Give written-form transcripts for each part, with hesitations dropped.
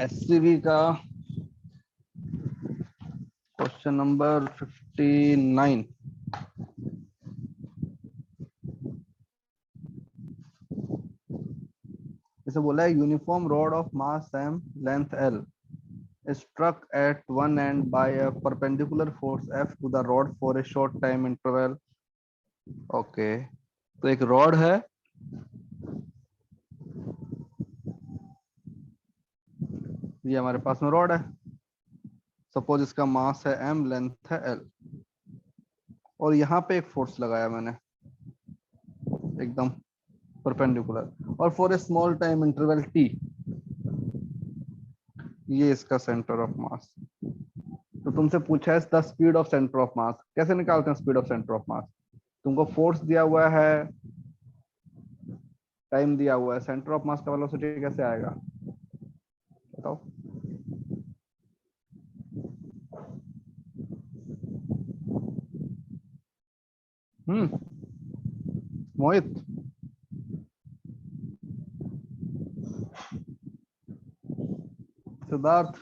SCB का question number 59। इसे बोला है uniform rod of mass M length L struck at one end by a perpendicular force F to the rod for a short time interval। Okay, तो एक rod है, ये हमारे पास में रॉड है। सपोज इसका मास है m, लेंथ है l, और यहाँ पे एक फोर्स लगाया मैंने एकदम परपेंडिकुलर, और for a small time interval t, ये इसका सेंटर ऑफ मास। तो तुमसे पूछा है the speed of centre of मास। कैसे निकालते हैं स्पीड ऑफ सेंटर ऑफ मास? तुमको फोर्स दिया हुआ है, टाइम दिया हुआ है, सेंटर ऑफ मास का वेलोसिटी कैसे आएगा बताओ। मोहित, सिद्धार्थ,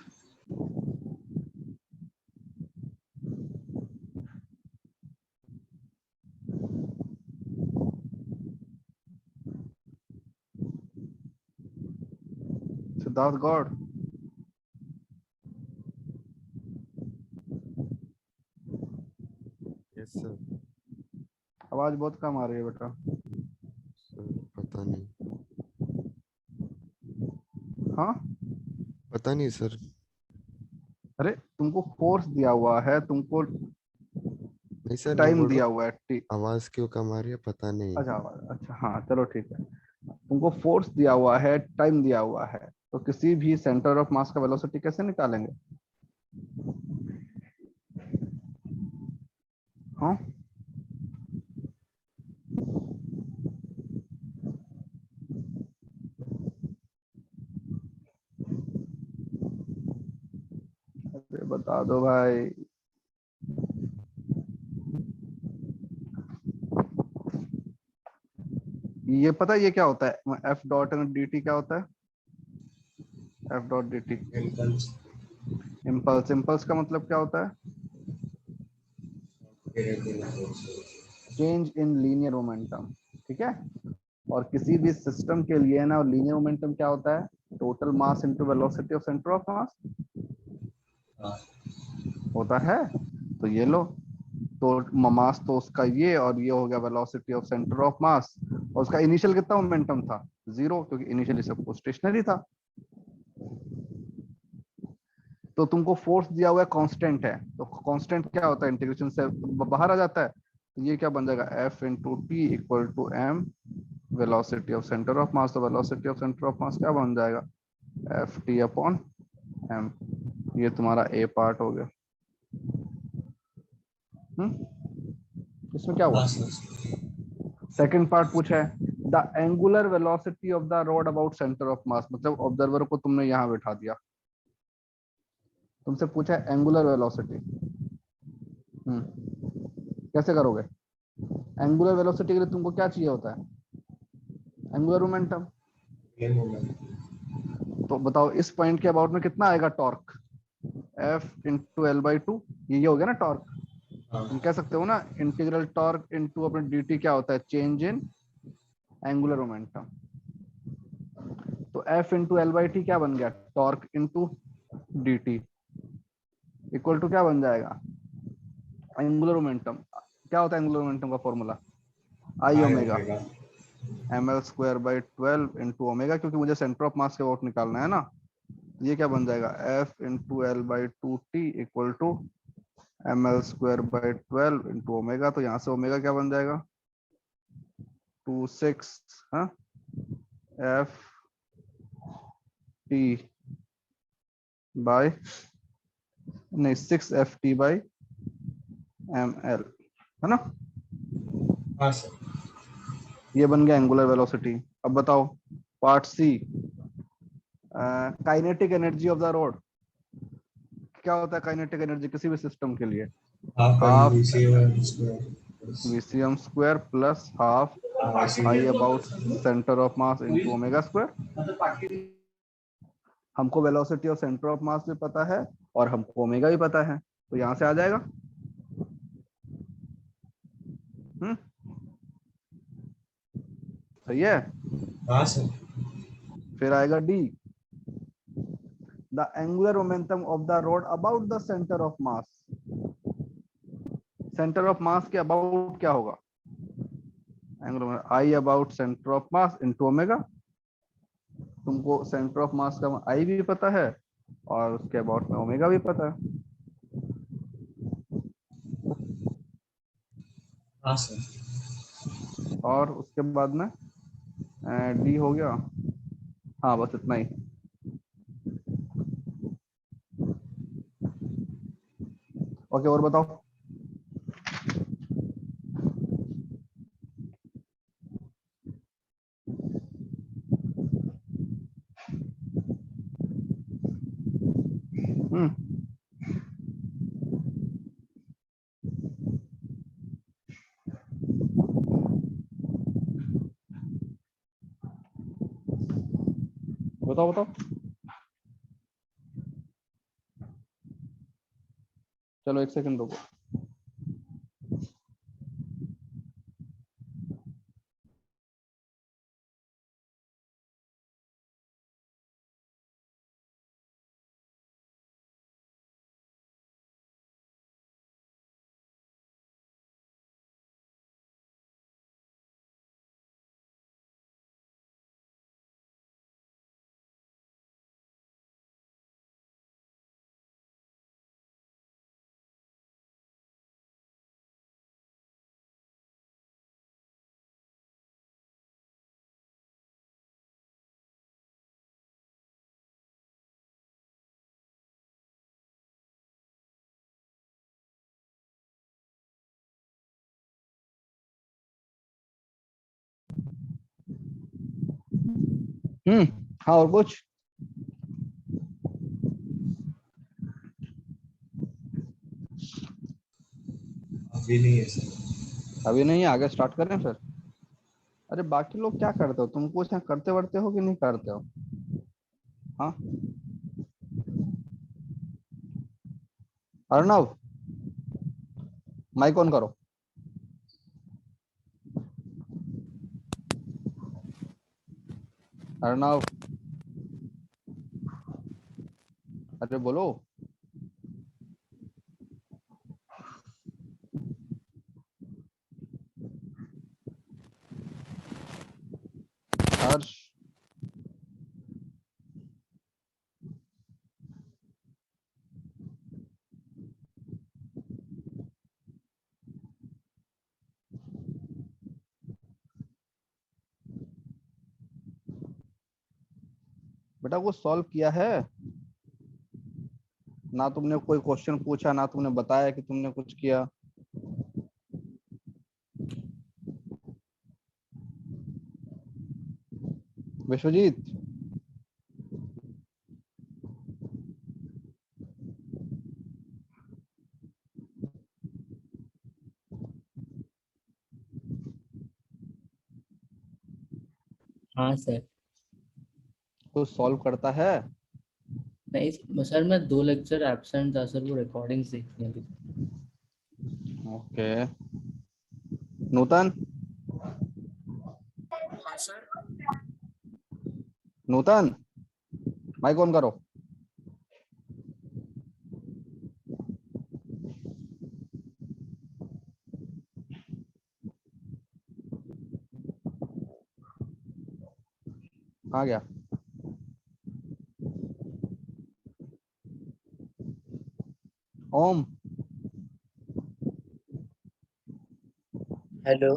सिद्धार्थ गौड़, यस सर। आवाज बहुत कम आ रही है बेटा। सर पता नहीं, हाँ, पता नहीं सर। अरे तुमको फोर्स दिया हुआ है, तुमको नहीं सर, मैं टाइम बोल रहा दिया हूँ हुआ है टी। आवाज क्यों कम आ रही है पता नहीं। अच्छा, अच्छा, हाँ चलो ठीक है। तुमको फोर्स दिया हुआ है, टाइम दिया हुआ है, तो किसी भी सेंटर ऑफ मास का वेलोसिटी कैसे निकालेंगे? हाँ, अरे बता दो भाई। ये पता है ये क्या होता है? F dot and D T क्या होता है? F dot D T impulse. Impulse. Impulse का मतलब क्या होता है? Change in linear momentum. ठीक है, और किसी भी सिस्टम के लिए ना लीनियर मोमेंटम क्या होता है? Total mass into velocity of centre of मास होता है। तो ये लो, तो मास तो उसका ये, और ये हो गया वेलोसिटी ऑफ सेंटर ऑफ मास। और उसका इनिशियल कितना मोमेंटम था? जीरो, क्योंकि इनिशियली सब कुछ स्टेशनरी था। तो तुमको फोर्स दिया हुआ है, कांस्टेंट है, तो कांस्टेंट क्या होता है? इंटीग्रेशन से बाहर आ जाता है। तो ये क्या बन जाएगा? F into T equal to M velocity of centre of mass. तो velocity of centre of mass क्या बन जाएगा? F T upon M. ये तुम्हारा ए पार्ट हो गया। इसमें क्या हुआ? सेकंड पार्ट पूछा है the angular velocity of the rod about centre of मास। मतलब ऑब्जर्वर को तुमने यहां बैठा दिया, तुमसे पूछा है एंगुलर वेलोसिटी। कैसे करोगे? एंगुलर वेलोसिटी के लिए तुमको क्या चाहिए होता है? Angular momentum. तो बताओ इस पॉइंट के अबाउट में कितना आएगा torque? F into L by to. ये हो गया ना टॉर्क। तुम कह सकते हो ना इंटीग्रल टॉर्क इंटू अपने dt क्या होता है? Change in angular momentum. तो F into L by T क्या बन गया? Torque into dt equal to क्या बन जाएगा? Angular momentum. क्या होता है एंगुलर मोमेंटम का formula? I omega M L square by 12 into omega, क्योंकि मुझे सेंटर ऑफ मास के अबाउट निकालना है ना। ये क्या बन जाएगा? F into L by two T equal to M L square by 12 into omega. तो यहाँ से ओमेगा क्या बन जाएगा? 26 एफ टी बाई, नहीं 6 F T by M L, है ना। हाँ सर। ये बन गया एंगुलर वेलोसिटी। अब बताओ part C, kinetic energy of the rod. क्या होता है काइनेटिक एनर्जी किसी भी सिस्टम के लिए? Half VCM square plus half I about centre of mass into omega square. हमको वेलोसिटी और सेंटर ऑफ मास भी पता है और हमको ओमेगा भी पता है, तो यहां से आ जाएगा। सही है। हाँ सर। फिर आएगा D, the angular momentum of the rod about the centre of mass. Centre of मास के अबाउट क्या होगा? Angular I about centre of mass into omega. तुमको सेंटर ऑफ मास का आई भी पता है और उसके अबाउट में ओमेगा भी पता है। हाँ सर। और उसके बाद में डी हो गया। हाँ बस इतना ही। ओके और बताओ। हम्म बताओ बताओ। चलो एक सेकंड रुको। हाँ और कुछ? अभी नहीं है सर। अभी नहीं है, आगे स्टार्ट करें फिर। अरे बाकी लोग क्या करते हो, तुम कुछ करते वर्ते हो कि नहीं करते हो? हाँ अर्णव, माइक ऑन करो। अर्णव, अरे बोलो। हर्ष, बेटा कुछ सॉल्व किया है? ना तुमने कोई क्वेश्चन पूछा, ना तुमने बताया कि तुमने कुछ किया। विश्वजीत, हाँ सर। कुछ सॉल्व करता है? नहीं सर, मैं 2 लेक्चर एब्सेंट था सर, वो रिकॉर्डिंग्स देखनी है अभी। ओके। नूतन, हाँ सर। नूतन माइक ऑन करो। कहाँ गया? ओम, हेलो।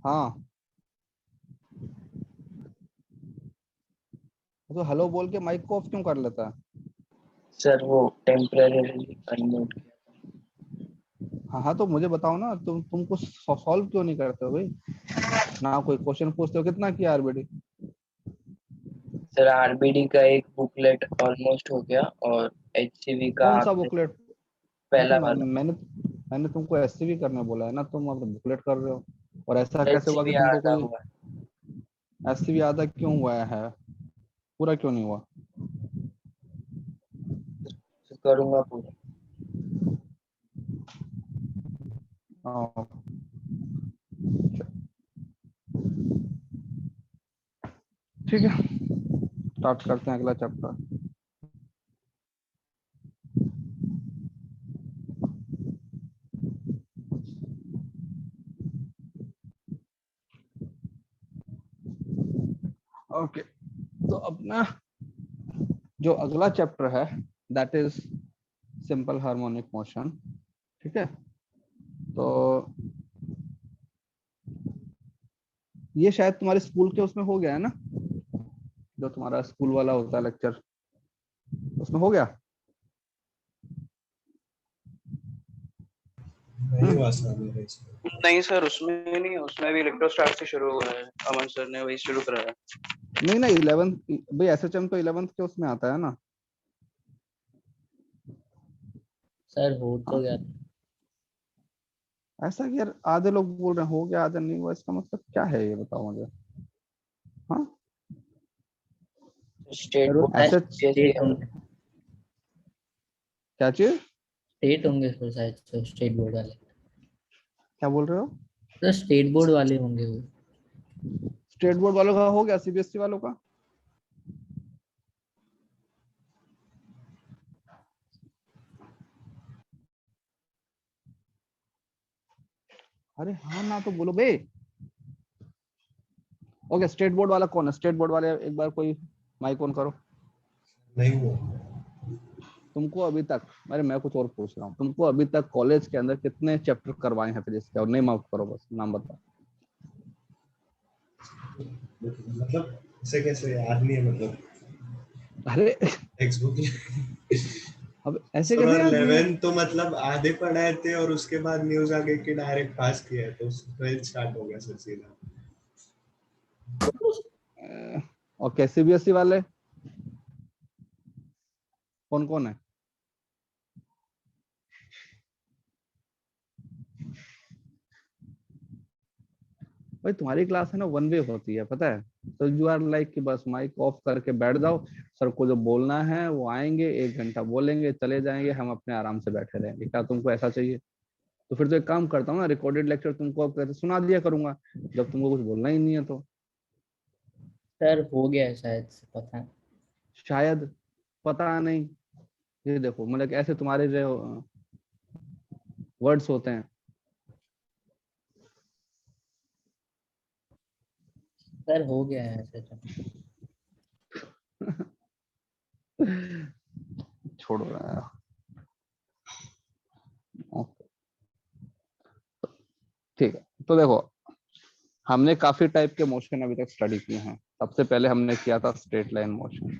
हाँ तो हेलो बोल के माइक को ऑफ क्यों कर लेता है? सर वो टेम्परेरी अनम्यूट किया। हाँ हाँ तो मुझे बताओ ना, तुम कुछ सॉल्व क्यों नहीं करते हो भाई? ना कोई क्वेश्चन पूछते हो। कितना किया आरबीडी? सर आरबीडी का एक बुकलेट ऑलमोस्ट हो गया और एचसीवी का कौन सा आपने बुकलेट? हाँ तो पहला वाला। मैंने तुमको एससीवी करने बोला है ना, तुम अब बुकलेट कर रहे हो। और ऐसा कैसे हुआ कि एचसीवी तुमको आधा कोई हुआ है। एससीवी आधा क्यों हुआ है? पूरा क्यों नहीं हुआ? करूंगा पूरा। हाँ, ठीक है, स्टार्ट करते हैं अगला चैप्टर। ओके, तो अपना जो अगला चैप्टर है that is simple harmonic motion. ठीक है, तो ये शायद तुम्हारे स्कूल के उसमें हो गया है ना, जो तुम्हारा स्कूल वाला होता है लेक्चर, उसमें हो गया। नहीं हुआ सर मेरे इसमें। नहीं सर, उसमें नहीं है, उसमें भी इलेक्ट्रोस्टैट से शुरू हुआ है, अमन सर ने वही शुरू कराया। नहीं नहीं, 11th भाई, एसएचएम तो 11th के उसमें आता है ना। सर हो तो हाँ? गया। ऐसा कि यार आधे लोग बोल रहे हैं हो गया, आधे नहीं हुआ, इसका मतलब क्या है ये बताओ मुझे। हाँ, स्टेट बोर्ड ऐसे स्टेट होंगे, क्या चीज, स्टेट होंगे फिर शायद से, स्टेट बोर्ड वाले। क्या बोल रहे हो? तो स्टेट बोर्ड वाले होंगे वो। स्टेट बोर्ड वालों का हो गया, सीबीएसई वालों का? अरे हाँ ना तो बोलो बे। ओके, स्टेट बोर्ड वाला कौन है? स्टेट बोर्ड वाले एक बार कोई माइक ऑन करो। नहीं हुआ। तुमको अभी तक, अरे मैं कुछ और पूछ रहा हूँ, तुमको अभी तक कॉलेज के अंदर कितने चैप्टर करवाए हैं फिजिक्स के? और नेम आउट करो, बस नाम बताओ। मतलब इसे कैसे याद नहीं है मतलब। अरे टेक्स्ट बुक अब ऐसे सर कैसे याद नहीं है? 11 तो मतलब आधे पढ़ाए थे और उसके बाद न्यूज आ गई कि डायरेक्ट पास किया है, तो 12 स्टार्ट हो गया सर सीधा। और क्या सीबीएसई वाले कौन कौन है? भाई तुम्हारी क्लास है ना, वन वे होती है पता है, तो यू आर लाइक कि बस माइक ऑफ करके बैठ जाओ, सर को जो बोलना है वो आएंगे, 1 घंटा बोलेंगे, चले जाएंगे, हम अपने आराम से बैठे रहेंगे। क्या तुमको ऐसा चाहिए? तो फिर तो एक काम करता हूँ ना, रिकॉर्डेड लेक्चर तुमको अब कैसे सुना दिया करूंगा, जब तुमको कुछ बोलना ही नहीं है तो। सर हो गया है शायद से, पता नहीं। शायद, पता नहीं, ये देखो मतलब ऐसे तुम्हारे जो वर्ड्स होते हैं। सर हो गया है ऐसे तो। छोड़ो यार। ओके, ठीक है, तो देखो हमने काफी टाइप के मोशन अभी तक स्टडी किए हैं। सबसे पहले हमने किया था स्ट्रेट लाइन मोशन।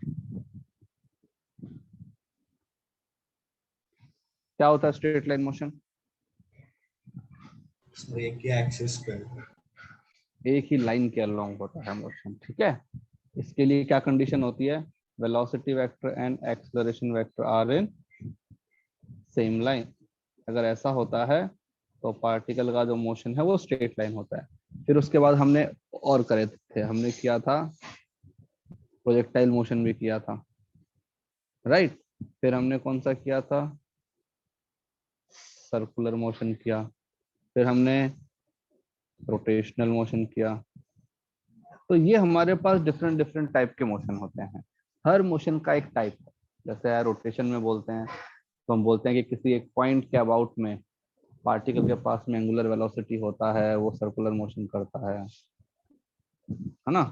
क्या होता है स्ट्रेट लाइन मोशन? उसमें एक ही एक्सिस पे एक ही लाइन के अलोंग होता है मोशन। ठीक है, इसके लिए क्या कंडीशन होती है? Velocity vector and acceleration vector are in same line. अगर ऐसा होता है तो पार्टिकल का जो मोशन है वो स्ट्रेट लाइन होता है। फिर उसके बाद हमने और करे थे, हमने किया था प्रोजेक्टाइल मोशन भी किया था, राइट। फिर हमने कौन सा किया था? सर्कुलर मोशन किया। फिर हमने रोटेशनल मोशन किया। तो ये हमारे पास डिफरेंट डिफरेंट टाइप के मोशन होते हैं। हर मोशन का एक टाइप है। जैसे रोटेशन में बोलते हैं तो हम बोलते हैं कि किसी एक पॉइंट के अबाउट में पार्टिकल के पास में एंगुलर वेलोसिटी होता है, वो सर्कुलर मोशन करता है ना।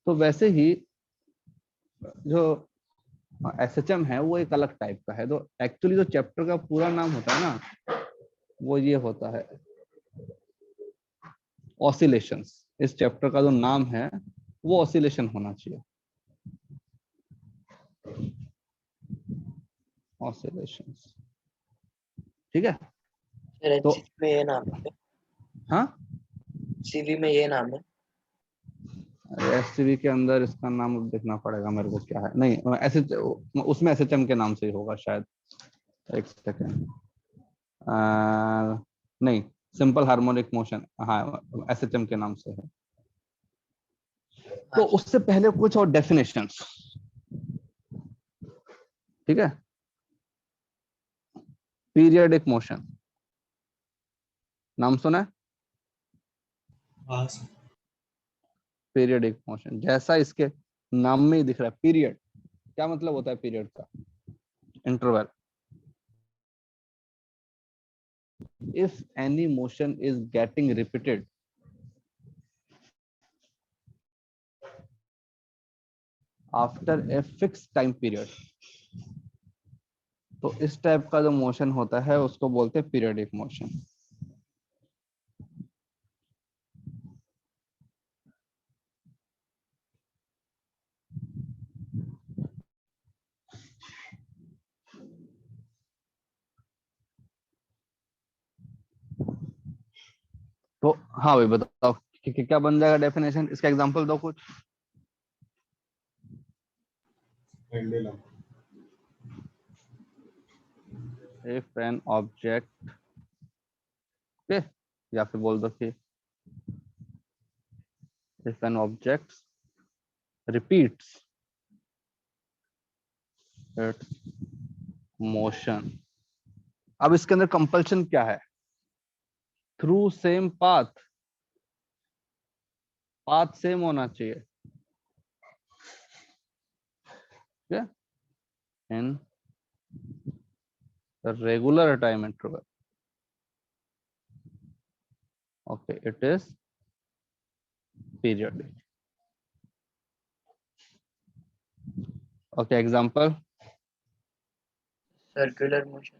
तो वैसे ही जो एसएचएम है वो एक अलग टाइप का है। तो एक्चुअली जो चैप्टर का पूरा नाम होता है ना, वो ये होता है ऑसिलेशंस। इस चैप्टर का जो नाम है वो ऑसिलेशन होना चाहिए, ऑसिलेशंस। ठीक है, सर तो एचसीवी में ये नाम है, हाँ, सीवी में ये नाम है। एससीवी के अंदर इसका नाम देखना पड़ेगा मेरे को क्या है। नहीं ऐसे उसमें एसएचएम के नाम से ही होगा शायद। एक सेकेंड, नहीं, सिंपल हार्मोनिक मोशन, हाँ एसएचएम के नाम से है। तो उससे पहले कुछ और डेफिनेशंस, ठीक है। पीरियडिक मोशन नाम सुना है? हाँ सर। पीरियडिक मोशन जैसा इसके नाम में ही दिख रहा है, पीरियड क्या मतलब होता है? पीरियड का interval. If any motion is getting repeated after a fix time period, तो इस टाइप का जो मोशन होता है उसको बोलते हैं पीरियडिक मोशन। तो हाँ भाई बताओ कि क्या बन जाएगा डेफिनेशन, इसका एग्जांपल दो कुछ। Pendulum. If an object, okay, या फिर बोल दो कि if an object repeats it motion. अब इसके अंदर कंपल्शन क्या है? Through same path, path same होना चाहिए, ठीक है, in regular time interval. Okay, it is periodic. Okay, example. Circular motion.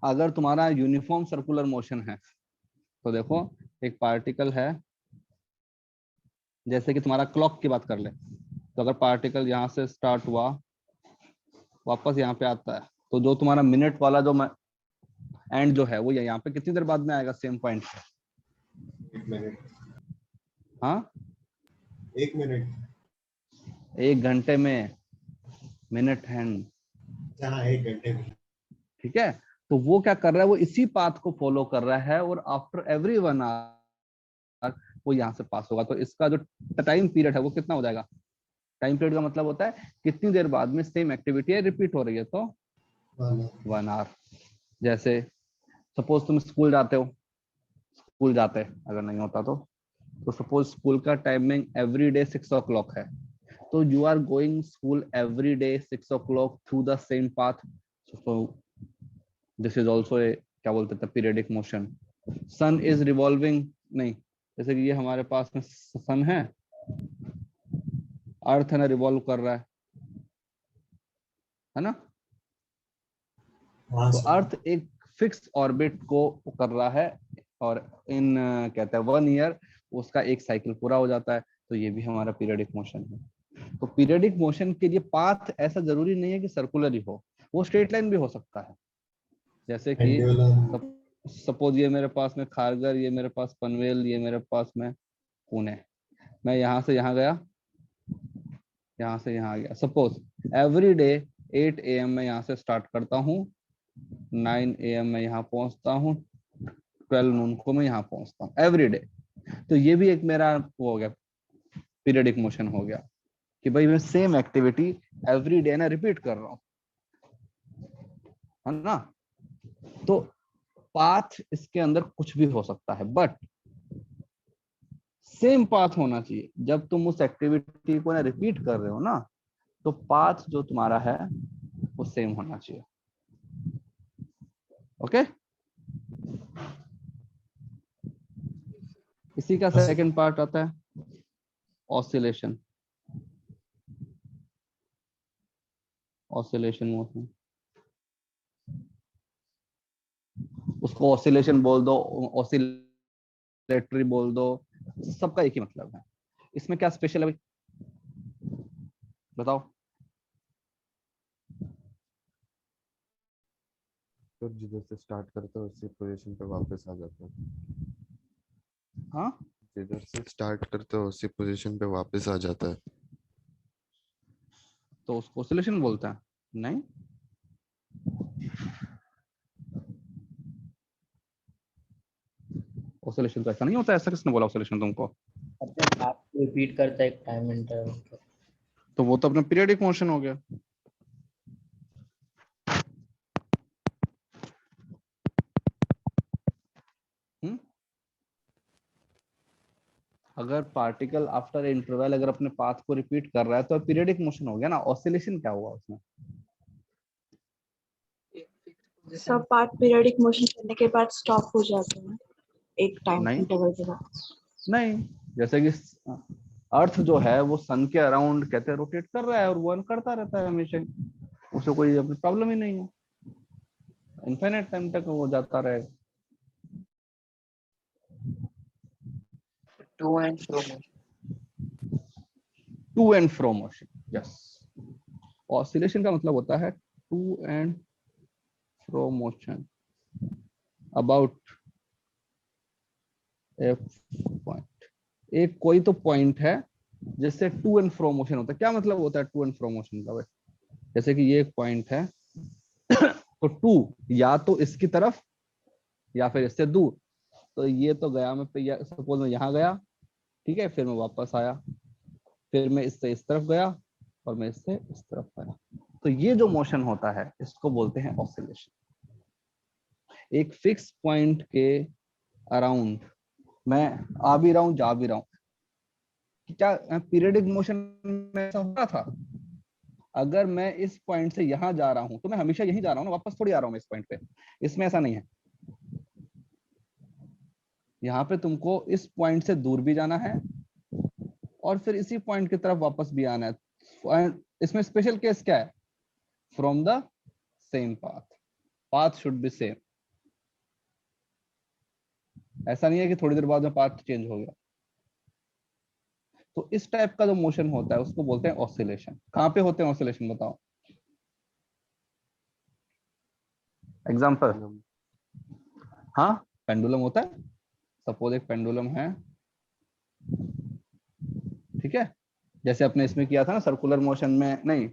अगर तुम्हारा यूनिफॉर्म सर्कुलर मोशन है तो देखो, एक पार्टिकल है, जैसे कि तुम्हारा क्लॉक की बात कर ले, तो अगर पार्टिकल यहाँ से स्टार्ट हुआ वापस यहाँ पे आता है, तो जो तुम्हारा मिनट वाला जो एंड जो है वो यहाँ पे कितनी देर बाद में आएगा सेम पॉइंट पे? 1 मिनट। हाँ, 1 मिनट। 1 घंटे में मिनट हैंड, हाँ 1 घंटे में। ठीक है। तो वो क्या कर रहा है, वो इसी पाथ को फॉलो कर रहा है और आफ्टर एवरी 1 आवर वो यहाँ से पास होगा। तो इसका जो टाइम पीरियड है वो कितना हो जाएगा? टाइम पीरियड का मतलब होता है कितनी देर बाद में सेम एक्टिविटी है रिपीट हो रही है, तो 1 आवर। जैसे सपोज तुम स्कूल जाते हो, स्कूल जाते अगर नहीं होता तो सपोज स्कूल का टाइमिंग एवरी डे 6 o'clock है, तो you are going school every day 6 o'clock through the same path, so this is also a क्या बोलते थे periodic motion. Sun is revolving, नहीं, जैसे कि ये हमारे पास में सन है, अर्थ है ना, रिवॉल्व कर रहा है ना। हाँ तो सर। अर्थ एक फिक्स ऑर्बिट को कर रहा है और इन कहते हैं 1 ईयर उसका एक साइकिल पूरा हो जाता है, तो ये भी हमारा पीरियडिक मोशन है। तो पीरियडिक मोशन के लिए पाथ ऐसा जरूरी नहीं है कि सर्कुलर ही हो, वो स्ट्रेट लाइन भी हो सकता है। जैसे कि पेंडुलम। सपोज ये मेरे पास में खारगर, ये मेरे पास पनवेल, ये मेरे पास में पुणे, मैं यहाँ से यहाँ गया, यहाँ से यहाँ गया। सपोज एवरी डे 8 AM में यहाँ से स्टार्ट करता हूँ, 9 AM में यहाँ पहुंचता हूँ, 12 नून को मैं यहाँ पहुंचता हूँ एवरी डे। तो ये भी एक मेरा वो हो गया, पीरियडिक मोशन हो गया कि भाई मैं सेम एक्टिविटी एवरी डे ना रिपीट कर रहा हूँ, है ना। तो पाथ इसके अंदर कुछ भी हो सकता है, बट सेम पाथ होना चाहिए। जब तुम उस एक्टिविटी को ना रिपीट कर रहे हो ना, तो पाथ जो तुम्हारा है वो सेम होना चाहिए। ओके, इसी का सेकंड पार्ट आता है ऑसिलेशन। ऑसिलेशन मोशन, उसको ऑसिलेशन बोल दो, ऑसिलेटरी बोल दो, सबका एक ही मतलब है। इसमें क्या स्पेशल है भाई, बताओ। तो जिधर से स्टार्ट करते हैं उसी पोजीशन पे वापस आ जाते हैं। हाँ, जिधर से स्टार्ट करते हो उसी पोजीशन पे वापस आ जाता है। तो उसको ऑसिलेशन बोलते हैं? नहीं, ऑसिलेशन तो ऐसा नहीं होता। ऐसा किसने बोला ऑसिलेशन तुमको? अपने आप रिपीट करता है एक टाइम इंटरवल। तो वो तो अपना पीरियडिक मोशन हो गया। अगर पार्टिकल आफ्टर इंटरवल अगर अपने पाथ को रिपीट कर रहा है तो पीरियडिक मोशन हो गया ना। ऑसिलेशन क्या हुआ उसमें? सब पार्ट पीरियडिक मोशन करने के बाद स्टॉप हो जाते हैं एक टाइम नहीं इंटरवल के बाद। नहीं, जैसे कि अर्थ जो है वो सन के अराउंड कहते हैं रोटेट कर रहा है और वो करता रहता है हमेशा ही, उसे कोई अपनी प्रॉब्लम ही नहीं है, इनफाइनाइट टाइम तक वो जाता रहेगा। To and fro motion. To and fro motion, yes. Oscillation का मतलब होता है to and fro motion about a point. एक कोई तो पॉइंट है जिससे टू एंड फ्रो मोशन होता है। क्या मतलब होता है टू एंड फ्रो मोशन का भाई? जैसे कि ये एक पॉइंट है तो टू या तो इसकी तरफ या फिर इससे दूर। तो ये तो गया मैं, सपोज मैं यहाँ गया, ठीक है, फिर मैं वापस आया, फिर मैं इससे इस तरफ गया और मैं इससे इस तरफ आया। तो ये जो मोशन होता है इसको बोलते हैं ऑसिलेशन। एक फिक्स पॉइंट के अराउंड मैं आ भी रहा हूं जा भी रहा हूं। क्या पीरियडिक मोशन में ऐसा हो रहा था? अगर मैं इस पॉइंट से यहां जा रहा हूं तो मैं हमेशा यहीं जा रहा हूं ना, वापस थोड़ी आ रहा हूं मैं इस पॉइंट पे। इसमें ऐसा नहीं है। यहाँ पे तुमको इस पॉइंट से दूर भी जाना है और फिर इसी पॉइंट की तरफ वापस भी आना है। इसमें स्पेशल केस क्या है? From the same path, path should be same. ऐसा नहीं है कि थोड़ी देर बाद में पाथ चेंज हो गया। तो इस टाइप का जो मोशन होता है उसको बोलते हैं ऑसिलेशन। कहां पे होते हैं ऑसिलेशन बताओ? एग्जाम्पल, हाँ पेंडुलम होता है। सपोज एक पेंडुलम है, ठीक है, जैसे अपने इसमें किया था ना सर्कुलर मोशन में, नहीं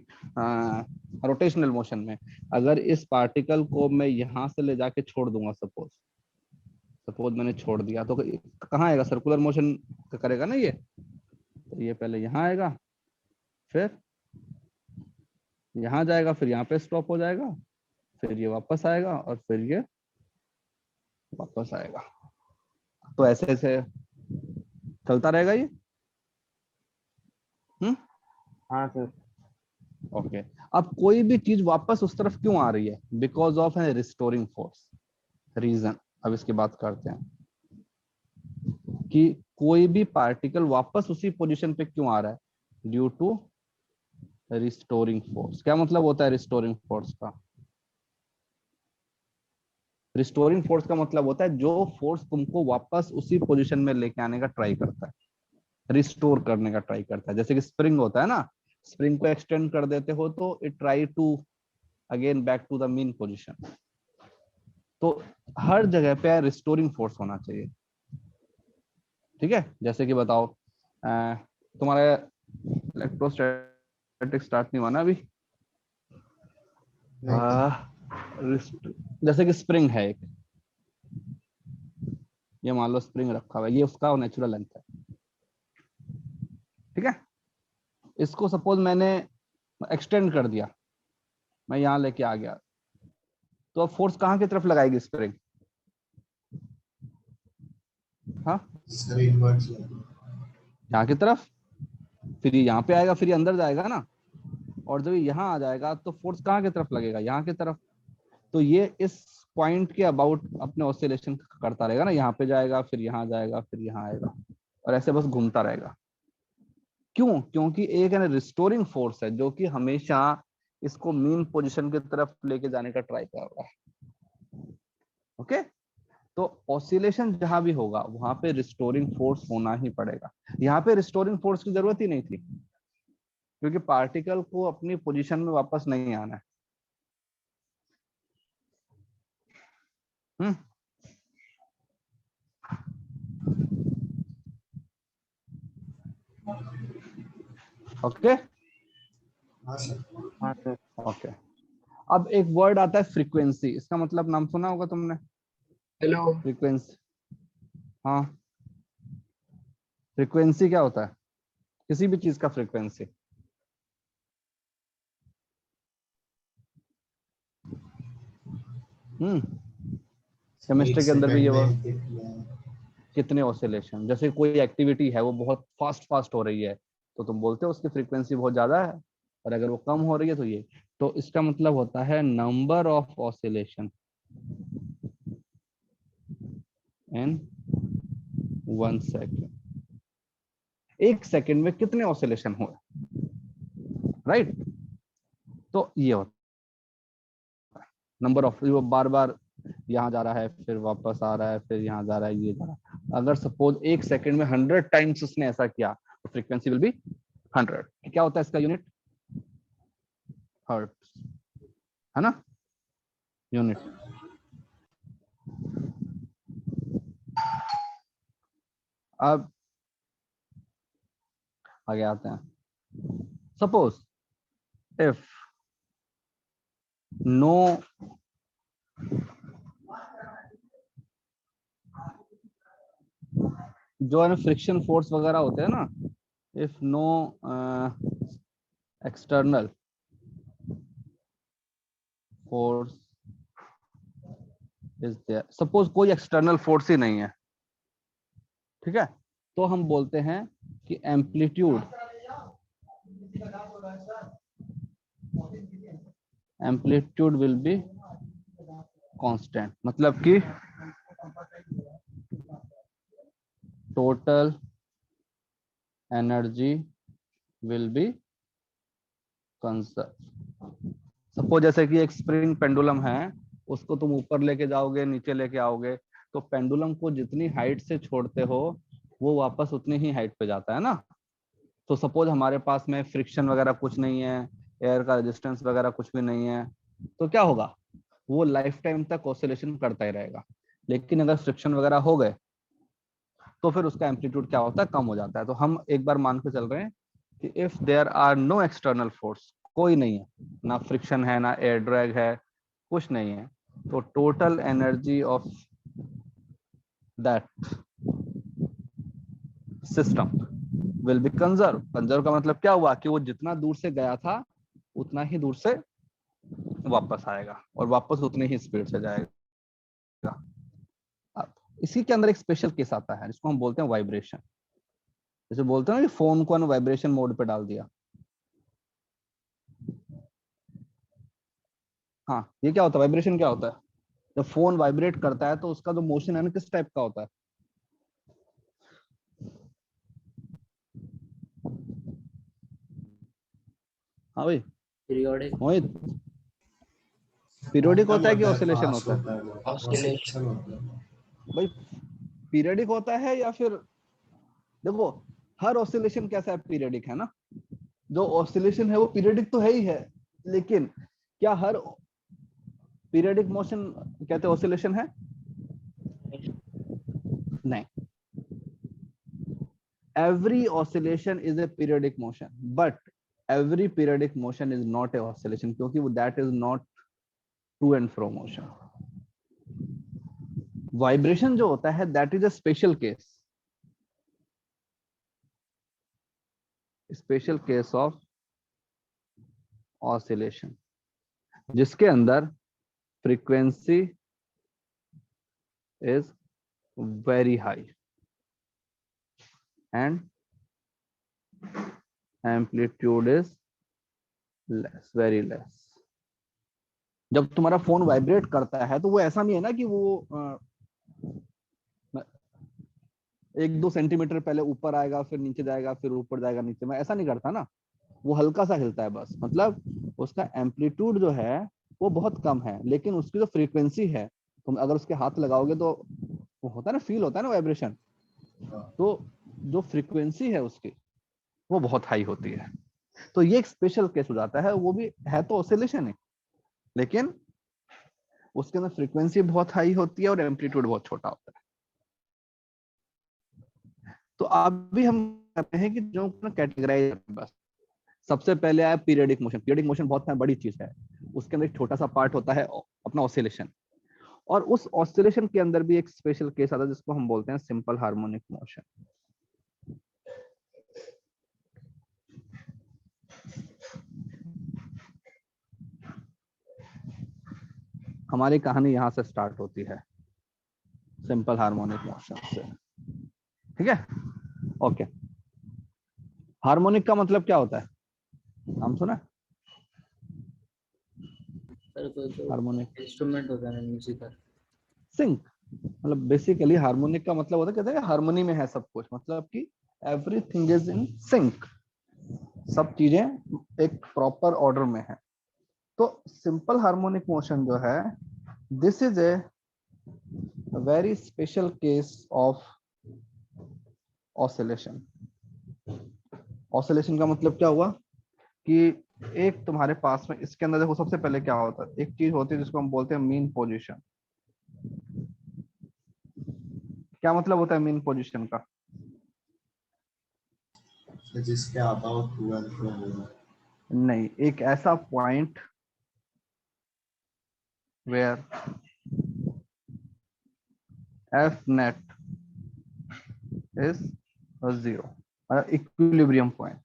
रोटेशनल मोशन में। अगर इस पार्टिकल को मैं यहां से ले जाके छोड़ दूंगा, सपोज मैंने छोड़ दिया, तो कहाँ आएगा? सर्कुलर मोशन करेगा ना ये। तो ये पहले यहाँ आएगा, फिर यहाँ जाएगा, फिर यहाँ पे स्टॉप हो जाएगा, फिर ये वापस आएगा और फिर ये वापस आएगा। तो ऐसे ऐसे चलता रहेगा ये। हाँ सर। ओके। अब कोई भी चीज वापस उस तरफ क्यों आ रही है? Because of a restoring force. Reason अब इसकी बात करते हैं कि कोई भी पार्टिकल वापस उसी पोजीशन पे क्यों आ रहा है? Due to restoring force. क्या मतलब होता है रिस्टोरिंग फोर्स का? रिस्टोरिंग फोर्स का मतलब होता है जो फोर्स तुमको वापस उसी पोजीशन में लेके आने का ट्राई करता है, रिस्टोर करने का ट्राई करता है। जैसे कि स्प्रिंग होता है ना, स्प्रिंग को एक्सटेंड कर देते हो तो it try to again back to the mean position. तो हर जगह पे रिस्टोरिंग फोर्स होना चाहिए, ठीक है। जैसे कि बताओ तुम्हारा इलेक्ट्रोस्टैटिक स्टार्ट नहीं हुआ ना अभी। जैसे कि स्प्रिंग है एक, ये मान लो स्प्रिंग रखा हुआ है, ये उसका नेचुरल लेंथ है, ठीक है। इसको सपोज मैंने एक्सटेंड कर दिया, मैं यहां लेके आ गया, तो अब फोर्स कहां की तरफ लगाएगी स्प्रिंग? हाँ, सर इनवर्स यहाँ की तरफ। फिर ये यहाँ पे आएगा, फिर ये अंदर जाएगा ना, और जब ये यहाँ आ जाएगा तो फोर्स कहाँ की तरफ लगेगा? यहाँ की तरफ। तो ये इस पॉइंट के अबाउट अपने ऑसिलेशन करता रहेगा ना, यहाँ पे जाएगा, फिर यहाँ जाएगा, फिर यहाँ आएगा, और ऐसे बस घूमता रहेगा। क्यों? क्योंकि एक रिस्टोरिंग फोर्स है जो कि हमेशा इसको मीन पोजीशन की तरफ लेके जाने का ट्राई कर रहा है। ओके, तो ऑसिलेशन जहां भी होगा वहां पे रिस्टोरिंग फोर्स होना ही पड़ेगा। यहाँ पे रिस्टोरिंग फोर्स की जरूरत ही नहीं थी, क्योंकि पार्टिकल को अपनी पोजीशन में वापस नहीं आना है। ओके। हाँ सर। हाँ सर। ओके, अब एक वर्ड आता है फ्रीक्वेंसी। इसका मतलब नाम सुना होगा तुमने? हेलो। फ्रीक्वेंसी, हाँ, फ्रीक्वेंसी क्या होता है? किसी भी चीज का फ्रीक्वेंसी। केमिस्ट्री के अंदर भी ये वो कितने ऑसिलेशन, जैसे कोई एक्टिविटी है वो बहुत फास्ट हो रही है तो तुम बोलते हो उसकी फ्रीक्वेंसी बहुत ज्यादा है, और अगर वो कम हो रही है तो ये, तो इसका मतलब होता है number of oscillation in 1 second. 1 second में कितने ऑसिलेशन हुए, राइट। तो ये होता है नंबर ऑफ, वो बार बार यहाँ जा रहा है फिर वापस आ रहा है फिर यहाँ जा रहा है, ये जा रहा है। अगर सपोज 1 सेकेंड में 100 टाइम्स उसने ऐसा किया तो फ्रीक्वेंसी विल बी 100। क्या होता है इसका यूनिट? हर्ट्ज, है ना, यूनिट। अब आगे आते हैं। सपोज इफ नो जो है फ्रिक्शन फोर्स वगैरह होते हैं ना, if no external force is there, suppose कोई एक्सटर्नल फोर्स ही नहीं है, ठीक है, तो हम बोलते हैं कि एम्पलीट्यूड विल बी कांस्टेंट, मतलब कि total energy will be conserve. Suppose जैसे कि एक स्प्रिंग पेंडुलम है, उसको तुम ऊपर लेके जाओगे नीचे लेके आओगे, तो पेंडुलम को जितनी हाइट से छोड़ते हो वो वापस उतनी ही हाइट पे जाता है ना। तो सपोज हमारे पास में फ्रिक्शन वगैरह कुछ नहीं है, एयर का रेजिस्टेंस वगैरह कुछ भी नहीं है, तो क्या होगा, वो लाइफ टाइम तक ऑसिलेशन करता ही रहेगा। लेकिन अगर फ्रिक्शन वगैरह हो गए तो फिर उसका एम्पलीट्यूड क्या होता है, कम हो जाता है। तो हम एक बार मान के चल रहे हैं कि if there are no external force, कोई नहीं है, ना फ्रिक्शन है ना एयर ड्रैग है, कुछ नहीं है, तो total energy of that system will be conserve. Conserve का मतलब क्या हुआ कि वो जितना दूर से गया था उतना ही दूर से वापस आएगा और वापस उतनी ही स्पीड से जाएगा। अब इसी के अंदर एक स्पेशल केस आता है जिसको हम बोलते हैं वाइब्रेशन। जैसे बोलते हैं ना कि फोन को वाइब्रेशन मोड पे डाल दिया, हाँ, ये क्या होता है, वाइब्रेशन क्या होता है? जब फोन वाइब्रेट करता है तो उसका जो मोशन है ना किस टाइप का होता है? हाँ भाई पीरियोडिक। मोहित, पीरियोडिक होता है कि ऑसिलेशन होता है? ऑसिलेशन होता है। भाई पीरियोडिक होता है या फिर, देखो हर ऑसिलेशन कैसा है, पीरियोडिक है ना। जो ऑसिलेशन है वो पीरियोडिक तो है ही है, लेकिन क्या हर पीरियोडिक मोशन कहते हैं ऑसिलेशन है? नहीं, every oscillation is a periodic motion, but every periodic motion is not a oscillation, क्योंकि वो that is not to and fro motion. Vibration जो होता है that is a special case, special case of oscillation, जिसके अंदर frequency is very high and amplitude is less, very less. जब तुम्हारा phone vibrate करता है तो वो ऐसा नहीं है ना कि वो 1-2 सेंटीमीटर पहले ऊपर आएगा फिर नीचे जाएगा फिर ऊपर जाएगा नीचे में, ऐसा नहीं करता ना। वो हल्का सा हिलता है बस, मतलब उसका एम्पलीट्यूड जो है वो बहुत कम है, लेकिन उसकी जो फ्रीक्वेंसी है, तुम अगर उसके हाथ लगाओगे तो वो होता है ना, फील होता है ना वाइब्रेशन, तो जो फ्रीक्वेंसी है उसकी वो बहुत हाई होती है। तो ये एक स्पेशल केस हो जाता है, वो भी है तो ऑसिलेशन है, लेकिन उसके अंदर फ्रीक्वेंसी बहुत हाई होती है और एम्पलीट्यूड बहुत छोटा होता है। तो अभी हम कहते हैं कि जो कैटेगराइज, बस सबसे पहले आया पीरियडिक मोशन। पीरियडिक मोशन बहुत बड़ी चीज है, उसके अंदर एक छोटा सा पार्ट होता है अपना ऑसिलेशन, और उस ऑसिलेशन के अंदर भी एक स्पेशल केस आता है जिसको हम बोलते हैं सिंपल हार्मोनिक मोशन। हमारी कहानी यहां से स्टार्ट होती है, सिंपल हार्मोनिक मोशन से। ठीक है, ओके। हार्मोनिक का मतलब क्या होता है, नाम सुना? सर कोई तो हार्मोनिक इंस्ट्रूमेंट होता है ना म्यूजिक का। सिंक, मतलब बेसिकली हार्मोनिक का मतलब होता है, कहते हैं हार्मोनी में है सब कुछ, मतलब कि एवरीथिंग इज इन सिंक, सब चीजें एक प्रॉपर ऑर्डर में है। तो सिंपल हार्मोनिक मोशन जो है, this is a very special case of oscillation. Oscillation का मतलब क्या हुआ कि एक तुम्हारे पास में, इसके अंदर देखो सबसे पहले क्या होता है, एक चीज होती है जिसको हम बोलते हैं मीन पोजीशन। क्या मतलब होता है मीन पोजीशन का? जिसके अबाउट 12 में होगा। नहीं, एक ऐसा point where F net is 0, equilibrium point.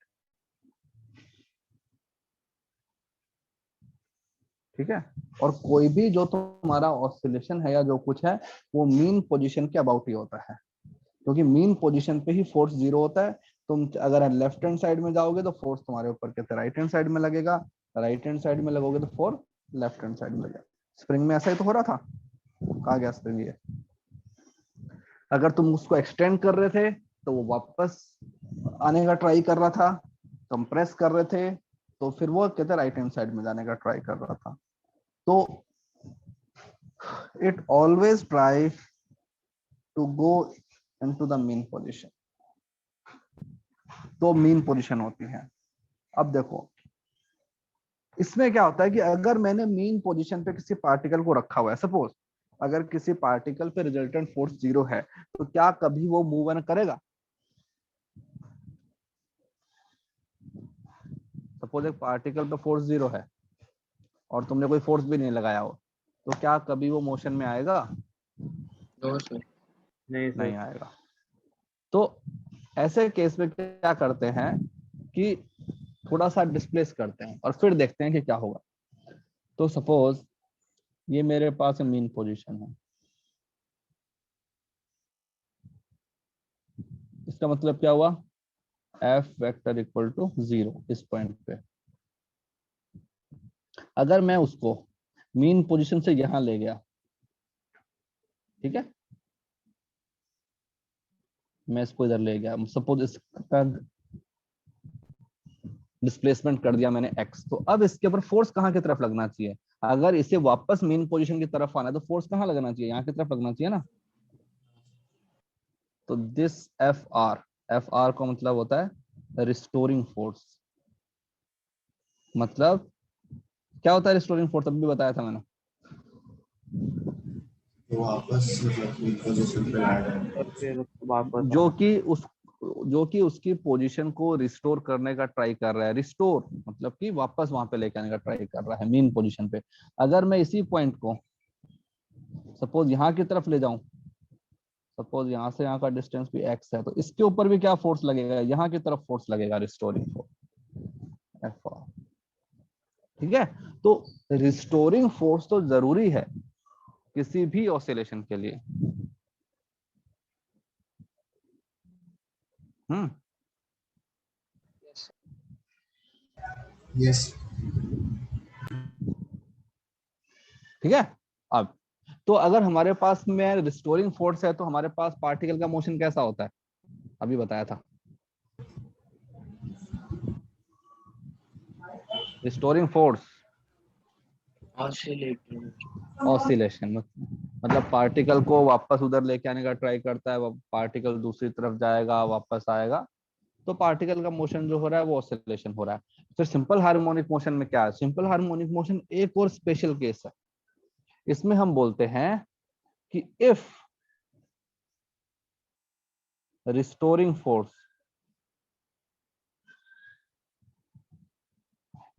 ठीक है, और कोई भी जो तुम्हारा ऑसिलेशन है या जो कुछ है, वो मीन पोजीशन के अबाउट ही होता है, क्योंकि मीन पोजीशन पे ही फोर्स 0 होता है। तुम अगर लेफ्ट हैंड साइड में जाओगे तो फोर्स तुम्हारे ऊपर कहते हैं राइट हैंड साइड में लगेगा, राइट हैंड साइड में लगोगे तो फोर्स लेफ्ट हैंड साइड में लगेगा। स्प्रिंग में ऐसा ही तो हो रहा था, कहा गया स्प्रिंग ये, अगर तुम उसको एक्सटेंड कर रहे थे तो वो वापस आने का ट्राई कर रहा था, कंप्रेस कर रहे थे तो फिर वो कहते हैं राइट हैंड साइड में जाने का ट्राई कर रहा था। तो it always try to go into the mean position, तो मीन पोजीशन होती है। अब देखो इसमें क्या होता है कि अगर मैंने मीन पोजीशन पे किसी पार्टिकल को रखा हुआ है, सपोज अगर किसी पार्टिकल पे रिजल्टेंट फोर्स 0 है, तो क्या कभी वो मूव ऑन करेगा? सपोज एक पार्टिकल पे फोर्स 0 है और तुमने कोई फोर्स भी नहीं लगाया हो, तो क्या कभी वो मोशन में आएगा? नहीं आएगा। तो ऐसे केस में क्या करते हैं कि थोड़ा सा डिस्प्लेस करते हैं और फिर देखते हैं कि क्या होगा। तो सपोज ये मेरे पास मीन पोजीशन है, इसका मतलब क्या हुआ, एफ वेक्टर इक्वल टू 0 इस पॉइंट पे। अगर मैं उसको मीन पोजीशन से यहां ले गया, ठीक है, मैं इसको इधर ले गया, सपोज इसका डिस्प्लेसमेंट कर दिया मैंने x, तो अब इसके ऊपर फोर्स कहाँ की तरफ लगना चाहिए? अगर इसे वापस मीन पोजीशन की तरफ आना है तो फोर्स कहाँ लगना चाहिए? यहाँ की तरफ लगना चाहिए ना। तो दिस एफ आर का मतलब होता है रिस्टोरिंग फोर्स। मतलब क्या होता है रिस्टोरिंग फोर्स? अभी बताया था मैंने, तो वापस पोजीशन पे आ जाए। और फिर वापस जो कि उसकी पोजीशन को रिस्टोर करने का ट्राई कर रहा है। रिस्टोर मतलब कि वापस वहां पे लेके आने का ट्राई कर रहा है मीन पोजीशन पे। अगर मैं इसी पॉइंट को सपोज यहाँ की तरफ ले जाऊं, सपोज यहाँ से यहाँ का डिस्टेंस भी x है, तो इसके ऊपर भी क्या फोर्स लगेगा? यहाँ की तरफ फोर्स लगेगा, रिस्टोरिंग फोर्स एफ आर। ठीक है, तो रिस्टोरिंग फोर्स तो जरूरी है किसी भी ऑसिलेशन के लिए। यस। ठीक है, अब तो अगर हमारे पास में रिस्टोरिंग फोर्स है तो हमारे पास पार्टिकल का मोशन कैसा होता है? अभी बताया था, रिस्टोरिंग फोर्स ऑसिलेशन, मतलब पार्टिकल को वापस उधर लेके आने का ट्राई करता है, पार्टिकल दूसरी तरफ जाएगा वापस आएगा, तो पार्टिकल का मोशन जो हो रहा है वो ऑसिलेशन हो रहा है। फिर सिंपल हार्मोनिक मोशन में क्या है? सिंपल हार्मोनिक मोशन एक और स्पेशल केस है। इसमें हम बोलते हैं कि if restoring force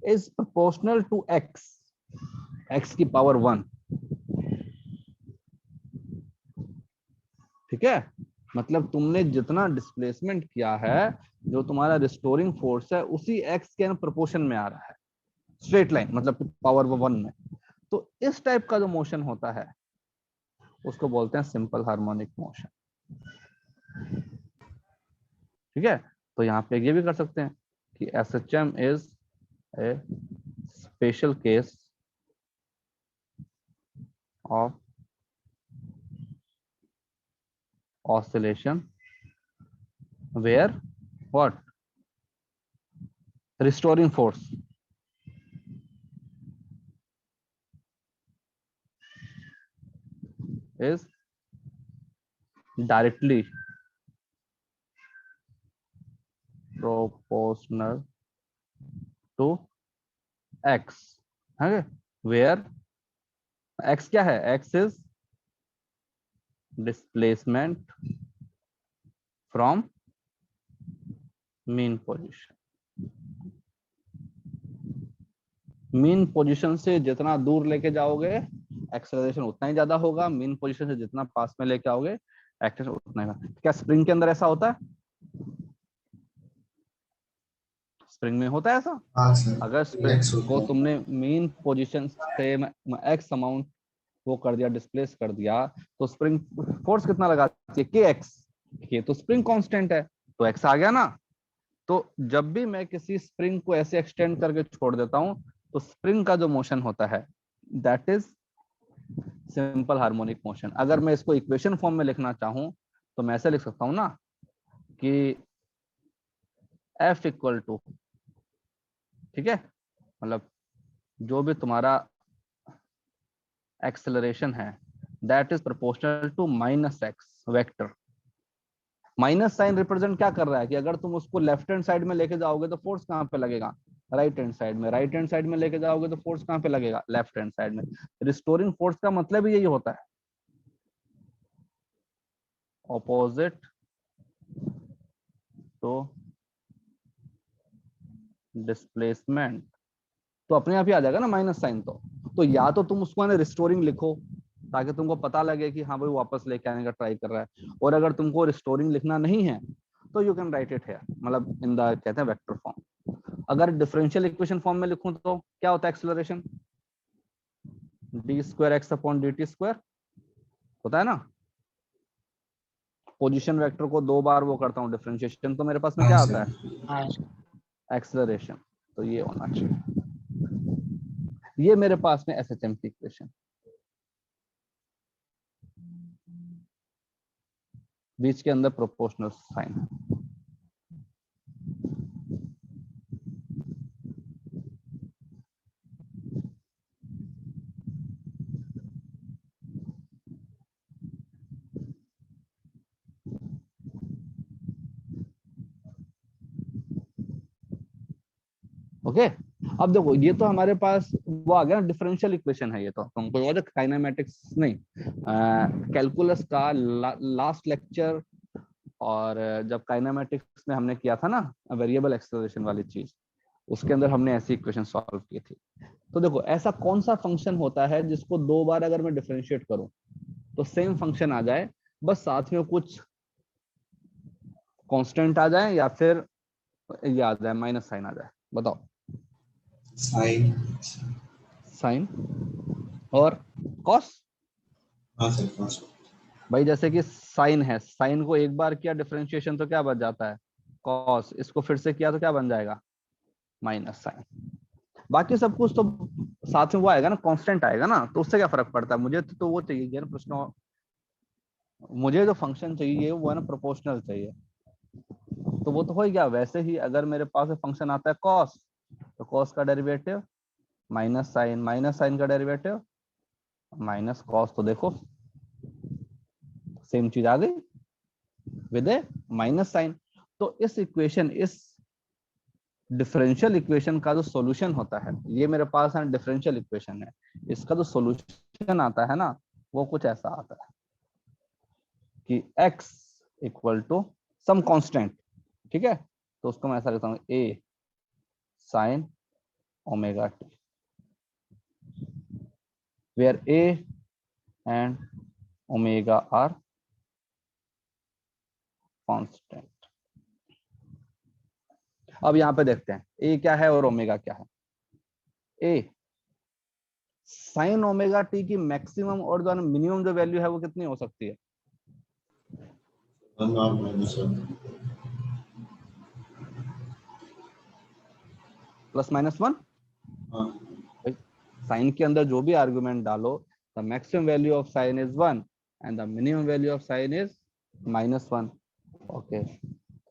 is proportional to x की पावर 1, ठीक है, मतलब तुमने जितना डिस्प्लेसमेंट किया है, जो तुम्हारा रिस्टोरिंग फोर्स है उसी x के प्रोपोर्शन में आ रहा है, स्ट्रेट लाइन मतलब पावर 1 में। तो इस टाइप का जो मोशन होता है उसको बोलते हैं सिंपल हार्मोनिक मोशन। ठीक है, तो यहाँ पे ये भी कर सकते हैं कि SHM is a special case of oscillation where what restoring force is directly proportional to x, है, where x क्या है, x is displacement from mean position। Mean position से जितना दूर लेके जाओगे एक्सेलरेशन उतना ही ज्यादा होगा, मीन पोजीशन से जितना पास में लेके आओगे एक्सेलरेशन उतना ही होगा। क्या स्प्रिंग के अंदर ऐसा होता है? स्प्रिंग में होता है ऐसा? हाँ सर, अगर स्प्रिंग रिलैक्स होता को है। तुमने मीन पोजीशन से एक्स अमाउंट वो कर दिया, डिस्प्लेस कर दिया, तो स्प्रिंग फोर्स कितना लगाती है? के एक्स। के तो स्प्रिंग कांस्टेंट है, तो एक्स आ गया ना। तो जब भी मैं किसी स्प्रिंग को ऐसे एक्सटेंड करके छोड़ देता हूं तो स्प्रिंग का जो मोशन होता है that is simple harmonic motion. अगर मैं इसको इक्वेशन फॉर्म में लिखना चाहूं तो मैं ऐसे लिख सकता हूं ना कि F इक्वल टू, ठीक है, मतलब जो भी तुम्हारा एक्सेलरेशन है that is proportional to minus X vector. Minus sine represent क्या कर रहा है कि अगर तुम उसको लेफ्ट हैंड साइड में लेके जाओगे तो फोर्स कहां पे लगेगा? राइट हैंड साइड में। राइट हैंड साइड में लेके जाओगे तो फोर्स कहां पे लगेगा? लेफ्ट हैंड साइड में। रिस्टोरिंग फोर्स का मतलब ही यही होता है, ऑपोजिट तो डिस्प्लेसमेंट। तो अपने आप ही आ जाएगा ना माइनस साइन। तो या तो तुम उसको रिस्टोरिंग लिखो ताकि तुमको पता लगे कि हाँ भाई वापस लेके आने का ट्राई कर रहा है, और अगर तुमको रिस्टोरिंग लिखना नहीं है तो you can write it here, मतलब इन द कहते हैं वेक्टर फॉर्म। अगर डिफरेंशियल इक्वेशन फॉर्म में लिखूं तो क्या होता है acceleration? D square x upon D T square होता है ना। पोजीशन वेक्टर को दो बार वो करता हूँ डिफरेंशिएशन, तो मेरे पास में हाँ क्या सर। आता है? एक्सेलरेशन। तो ये होना चाहिए, ये मेरे पास में SHM की इक्वेशन। बीच के अंदर प्रोपोर्शनल साइन। ओके, अब देखो ये तो हमारे पास वो आ गया डिफरेंशियल इक्वेशन है। ये तो तुमको याद है काइनेमेटिक्स नहीं, कैलकुलस का लास्ट लेक्चर, और जब काइनेमेटिक्स में हमने किया था ना वेरिएबल एक्सेलरेशन वाली चीज, उसके अंदर हमने ऐसी इक्वेशन सॉल्व की थी। तो देखो ऐसा कौन सा फंक्शन होता है जिसको दो बार अगर मैं डिफरेंशिएट करूं तो सेम फंक्शन आ जाए, बस साथ में कुछ कांस्टेंट आ जाए या फिर ये आ जाए माइनस साइन आ जाए? बताओ। साइन। साइन और कॉस। हाँ सर, कॉस। भाई जैसे कि साइन है, साइन को एक बार किया डिफरेंशिएशन तो क्या बन जाता है? कॉस। इसको फिर से किया तो क्या बन जाएगा? Minus sine. बाकी सब कुछ तो साथ में वो आएगा ना, कांस्टेंट आएगा ना, तो उससे क्या फर्क पड़ता है? मुझे तो वो चाहिए ना प्रश्न, मुझे जो फंक्शन चाहिए वो है ना प्रोपोर्शनल चाहिए। तो वो तो हो ही गया। वैसे ही अगर मेरे पास फंक्शन आता है कॉस, तो कॉस का derivative minus sine, minus sine का डेरिवेटिव माइनस कॉस। तो देखो सेम चीज आ गई विद ए माइनस साइन। तो इस इक्वेशन, इस डिफरेंशियल इक्वेशन का जो सॉल्यूशन होता है, ये मेरे पास है डिफरेंशियल इक्वेशन है, इसका जो सॉल्यूशन आता है ना वो कुछ ऐसा आता है कि x equal to some constant. ठीक है, तो उसको मैं ऐसा लिखता हूँ a sin omega t, where a and omega are constant। अब यहाँ पे देखते हैं a क्या है और ओमेगा क्या है। a साइन ओमेगा टी की मैक्सिमम और जो मिनिमम जो वैल्यू है वो कितनी हो सकती है? 1 और -1 +-1। हाँ साइन के अंदर जो भी आर्गुमेंट डालो, the maximum value of sine is 1 and the minimum value of sine is -1। Okay,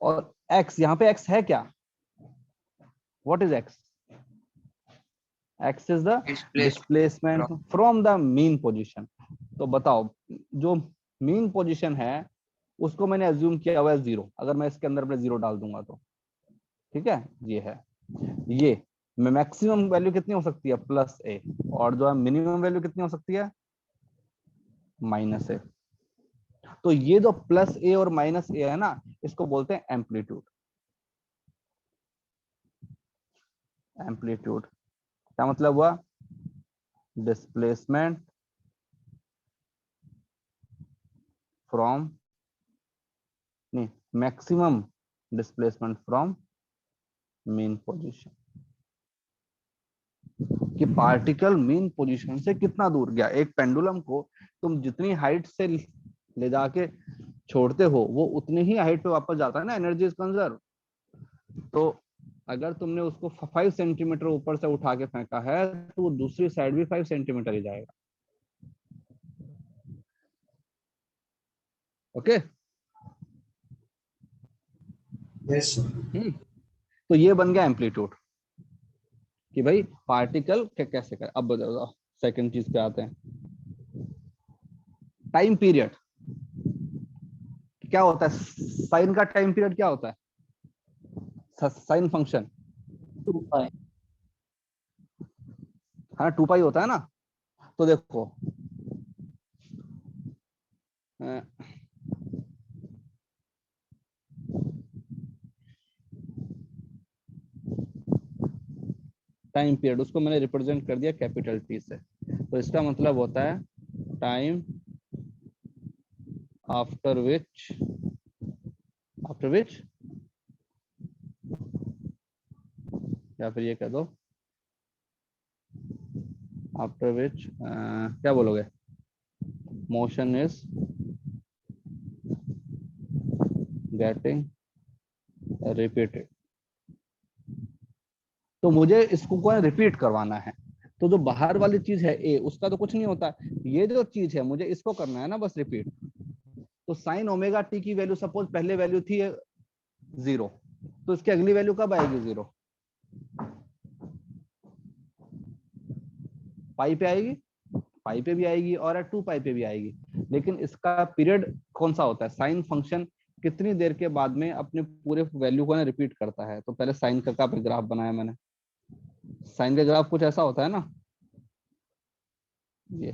और x, यहाँ पे x है क्या? What is x? x is the displacement from the mean position. तो बताओ, जो मीन पोजीशन है उसको मैंने अज्यूम किया हुआ है 0। अगर मैं इसके अंदर अपने 0 डाल दूंगा तो ठीक है, ये है। ये मैक्सिमम वैल्यू कितनी हो सकती है? +a। और जो है मिनिमम वैल्यू कितनी हो सकती है? -a। तो ये जो +a और -a है ना, इसको बोलते हैं एम्पलीट्यूड। एम्पलीट्यूड क्या मतलब हुआ? डिस्प्लेसमेंट फ्रॉम, नहीं, maximum displacement from mean position, कि पार्टिकल मीन पोजीशन से कितना दूर गया। एक पेंडुलम को तुम जितनी हाइट से ले जाके छोड़ते हो वो उतनी ही हाइट पे वापस जाता है ना, एनर्जी इज कंजर्व। तो अगर तुमने उसको 5 सेंटीमीटर ऊपर से उठा के फेंका है तो वो दूसरी साइड भी 5 सेंटीमीटर ही जाएगा। Okay yes sir. तो ये बन गया एम्पलीट्यूड कि भाई पार्टिकल कैसे कर। अब सेकंड चीज पे आते हैं, टाइम पीरियड क्या होता है? साइन का टाइम पीरियड क्या होता है? Sine function 2π। हाँ 2π होता है ना। तो देखो टाइम पीरियड, उसको मैंने रिप्रेजेंट कर दिया कैपिटल टी से। तो इसका मतलब होता है टाइम आफ्टर विच या फिर ये कह दो आफ्टर विच क्या बोलोगे? Motion is getting repeated. तो मुझे इसको को रिपीट करवाना है। तो जो बाहर वाली चीज है ए, उसका तो कुछ नहीं होता, ये जो चीज है मुझे इसको करना है ना बस रिपीट। तो साइन ओमेगा टी की वैल्यू सपोज पहले वैल्यू थी 0, तो इसकी अगली वैल्यू कब आएगी? 0 पाई पे आएगी, पाई पे भी आएगी और 2π पे भी आएगी। लेकिन इसका पीरियड कौन सा होता है? साइन फंक्शन कितनी देर के बाद में अपने पूरे वैल्यू को ना रिपीट करता है। तो पहले साइन का ग्राफ बनाया मैंने। साइन का ग्राफ कुछ ऐसा होता है ना, ये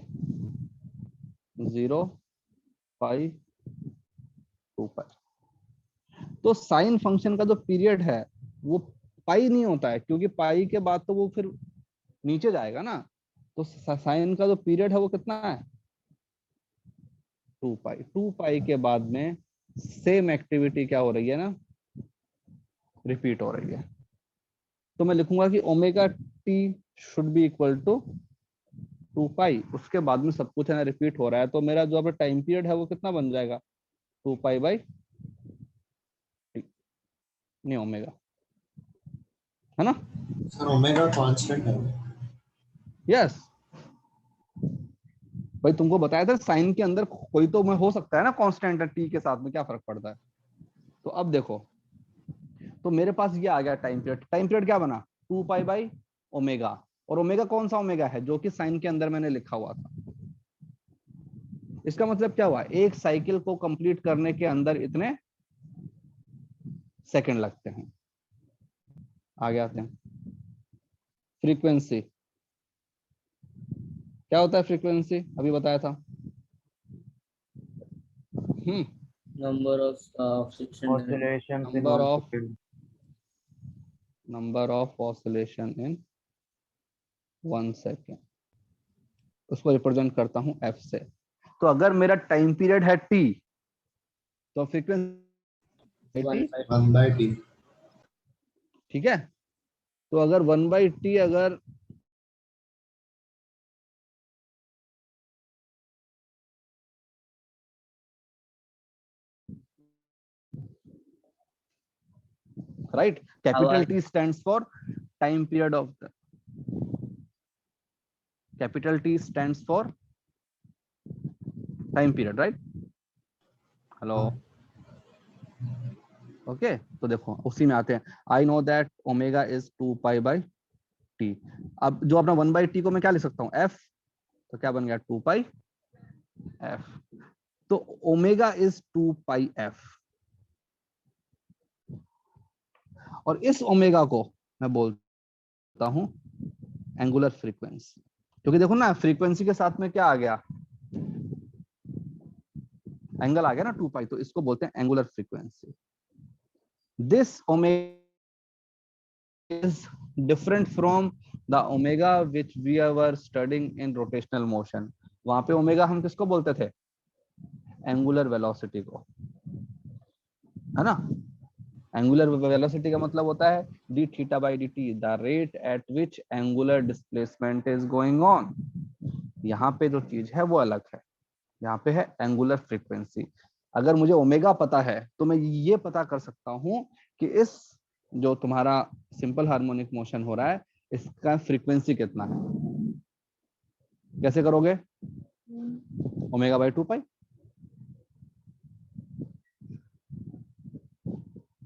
0 पाई 2π। तो साइन फंक्शन का जो पीरियड है वो पाई नहीं होता है, क्योंकि पाई के बाद तो वो फिर नीचे जाएगा ना। तो साइन का जो पीरियड है वो कितना है? 2π। 2π के बाद में सेम एक्टिविटी क्या हो रही है ना, रिपीट हो रही है। तो मैं लिखूंगा कि omega t should be equal to 2π। उसके बाद में सब कुछ है ना रिपीट हो रहा है। तो मेरा जो टाइम पीरियड है वो कितना बन जाएगा? 2π बाई नहीं ओमेगा, है ना? सर ओमेगा कांस्टेंट है। यस भाई, तुमको बताया था साइन के अंदर कोई तो में हो सकता है ना कांस्टेंट है, टी के साथ में क्या फर्क पड़ता है। तो अब देखो, तो मेरे पास ये आ गया टाइम पीरियड। टाइम पीरियड क्या बना? 2π बाई ओमेगा। और ओमेगा कौन सा ओमेगा है? जो कि साइन के अंदर मैंने लिखा हुआ था। इसका मतलब क्या हुआ? एक साइकिल को कंप्लीट करने के अंदर इतने सेकंड लगते हैं। आगे आते हैं, फ्रीक्वेंसी क्या होता है? फ्रीक्वेंसी अभी बताया था। Number of Oscillations in Number 1 of- second. Number of oscillation in 1 second, उसको रिप्रेजेंट करता हूं एफ से। तो अगर मेरा टाइम पीरियड है टी, तो फ्रीक्वेंसी 1/t। ठीक है। तो अगर 1/t अगर right? Capital T stands for time period of the capital T stands for time period, right? Hello, okay तो देखो उसी में आते हैं. I know that omega is 2 pi by T. अब जो अपना 1 बाई टी को मैं क्या लिख सकता हूँ, एफ. तो क्या बन गया 2 पाई एफ. तो ओमेगा इज 2 पाई एफ. और इस ओमेगा को मैं बोलता हूं एंगुलर फ्रीक्वेंसी, क्योंकि देखो ना फ्रीक्वेंसी के साथ में क्या आ गया, एंगल आ गया ना 2 पाई, तो इसको बोलते हैं angular frequency. This omega is different from the omega which we are studying in rotational motion. वहां पे ओमेगा हम किसको बोलते थे, एंगुलर वेलोसिटी को, है ना. एंगुलर वेलोसिटी का मतलब होता है D theta by D T, the rate at which angular displacement is going on. यहाँ पे जो चीज है वो अलग है, यहाँ पे है एंगुलर फ्रीक्वेंसी. अगर मुझे ओमेगा पता है तो मैं ये पता कर सकता हूँ कि इस जो तुम्हारा सिंपल हार्मोनिक मोशन हो रहा है इसका फ्रीक्वेंसी कितना है. कैसे करोगे, ओमेगा बाई 2 पाई.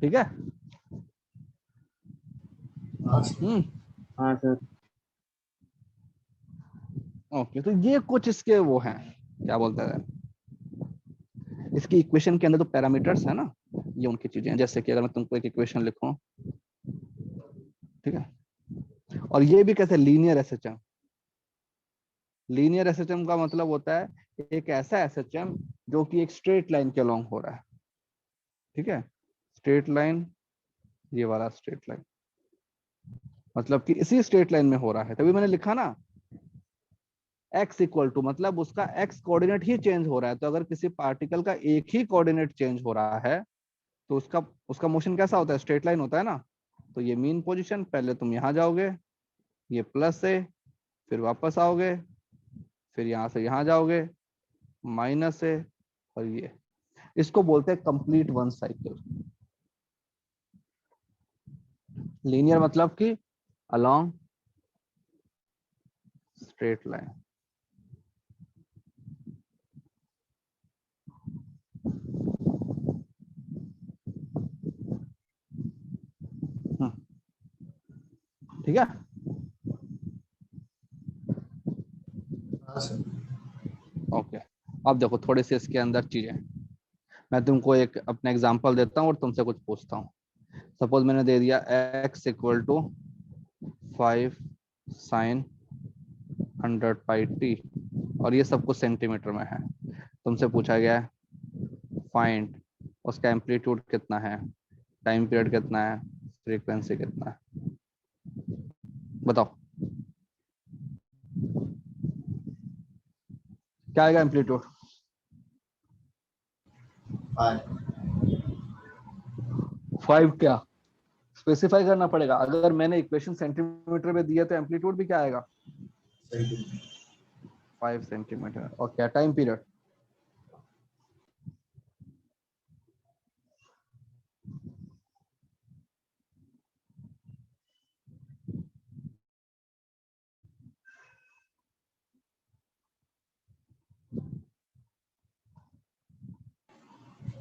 ठीक है. हाँ सर. ओके, तो ये कुछ इसके वो हैं, क्या बोलते हैं, इसकी इक्वेशन के अंदर जो पैरामीटर्स है ना, ये उनकी चीजें हैं. जैसे कि अगर मैं तुमको एक इक्वेशन लिखूं, ठीक है, और ये भी कैसे, लीनियर एसएचएम. लीनियर एसएचएम का मतलब होता है एक ऐसा एसएचएम जो कि एक स्ट्रेट लाइन के अलोंग हो रहा है. ठीक है, स्ट्रेट लाइन, ये वाला स्ट्रेट लाइन, मतलब कि इसी स्ट्रेट लाइन में हो रहा है. तभी मैंने लिखा ना x इक्वल टू, मतलब उसका x कोऑर्डिनेट ही चेंज हो रहा है. तो अगर किसी पार्टिकल का एक ही कोऑर्डिनेट चेंज हो रहा है तो उसका मोशन कैसा होता है, स्ट्रेट लाइन होता है ना. तो ये मीन पोजीशन, पहले तुम यहाँ जाओगे, ये प्लस है, फिर वापस आओगे, फिर यहाँ से यहाँ जाओगे, माइनस है, और ये, इसको बोलते हैं कंप्लीट वन साइकिल. लीनियर मतलब कि अलोंग स्ट्रेट लाइन. ठीक है. ओके, अब देखो थोड़े से इसके अंदर चीजें. मैं तुमको एक अपना एग्जांपल देता हूँ और तुमसे कुछ पूछता हूँ. सपोज मैंने दे दिया x equal to 5 sine 100 pi T, और ये सब कुछ सेंटीमीटर में है. तुमसे पूछा गया है फाइंड उसका एम्पलीट्यूड कितना है, टाइम पीरियड कितना है, फ्रीक्वेंसी कितना है. बताओ क्या आएगा एम्पलीट्यूड. 5 क्या स्पेसिफाई करना पड़ेगा. अगर मैंने इक्वेशन सेंटीमीटर में दिया तो एम्पलीट्यूड भी क्या आएगा, 5 सेंटीमीटर. और क्या टाइम पीरियड,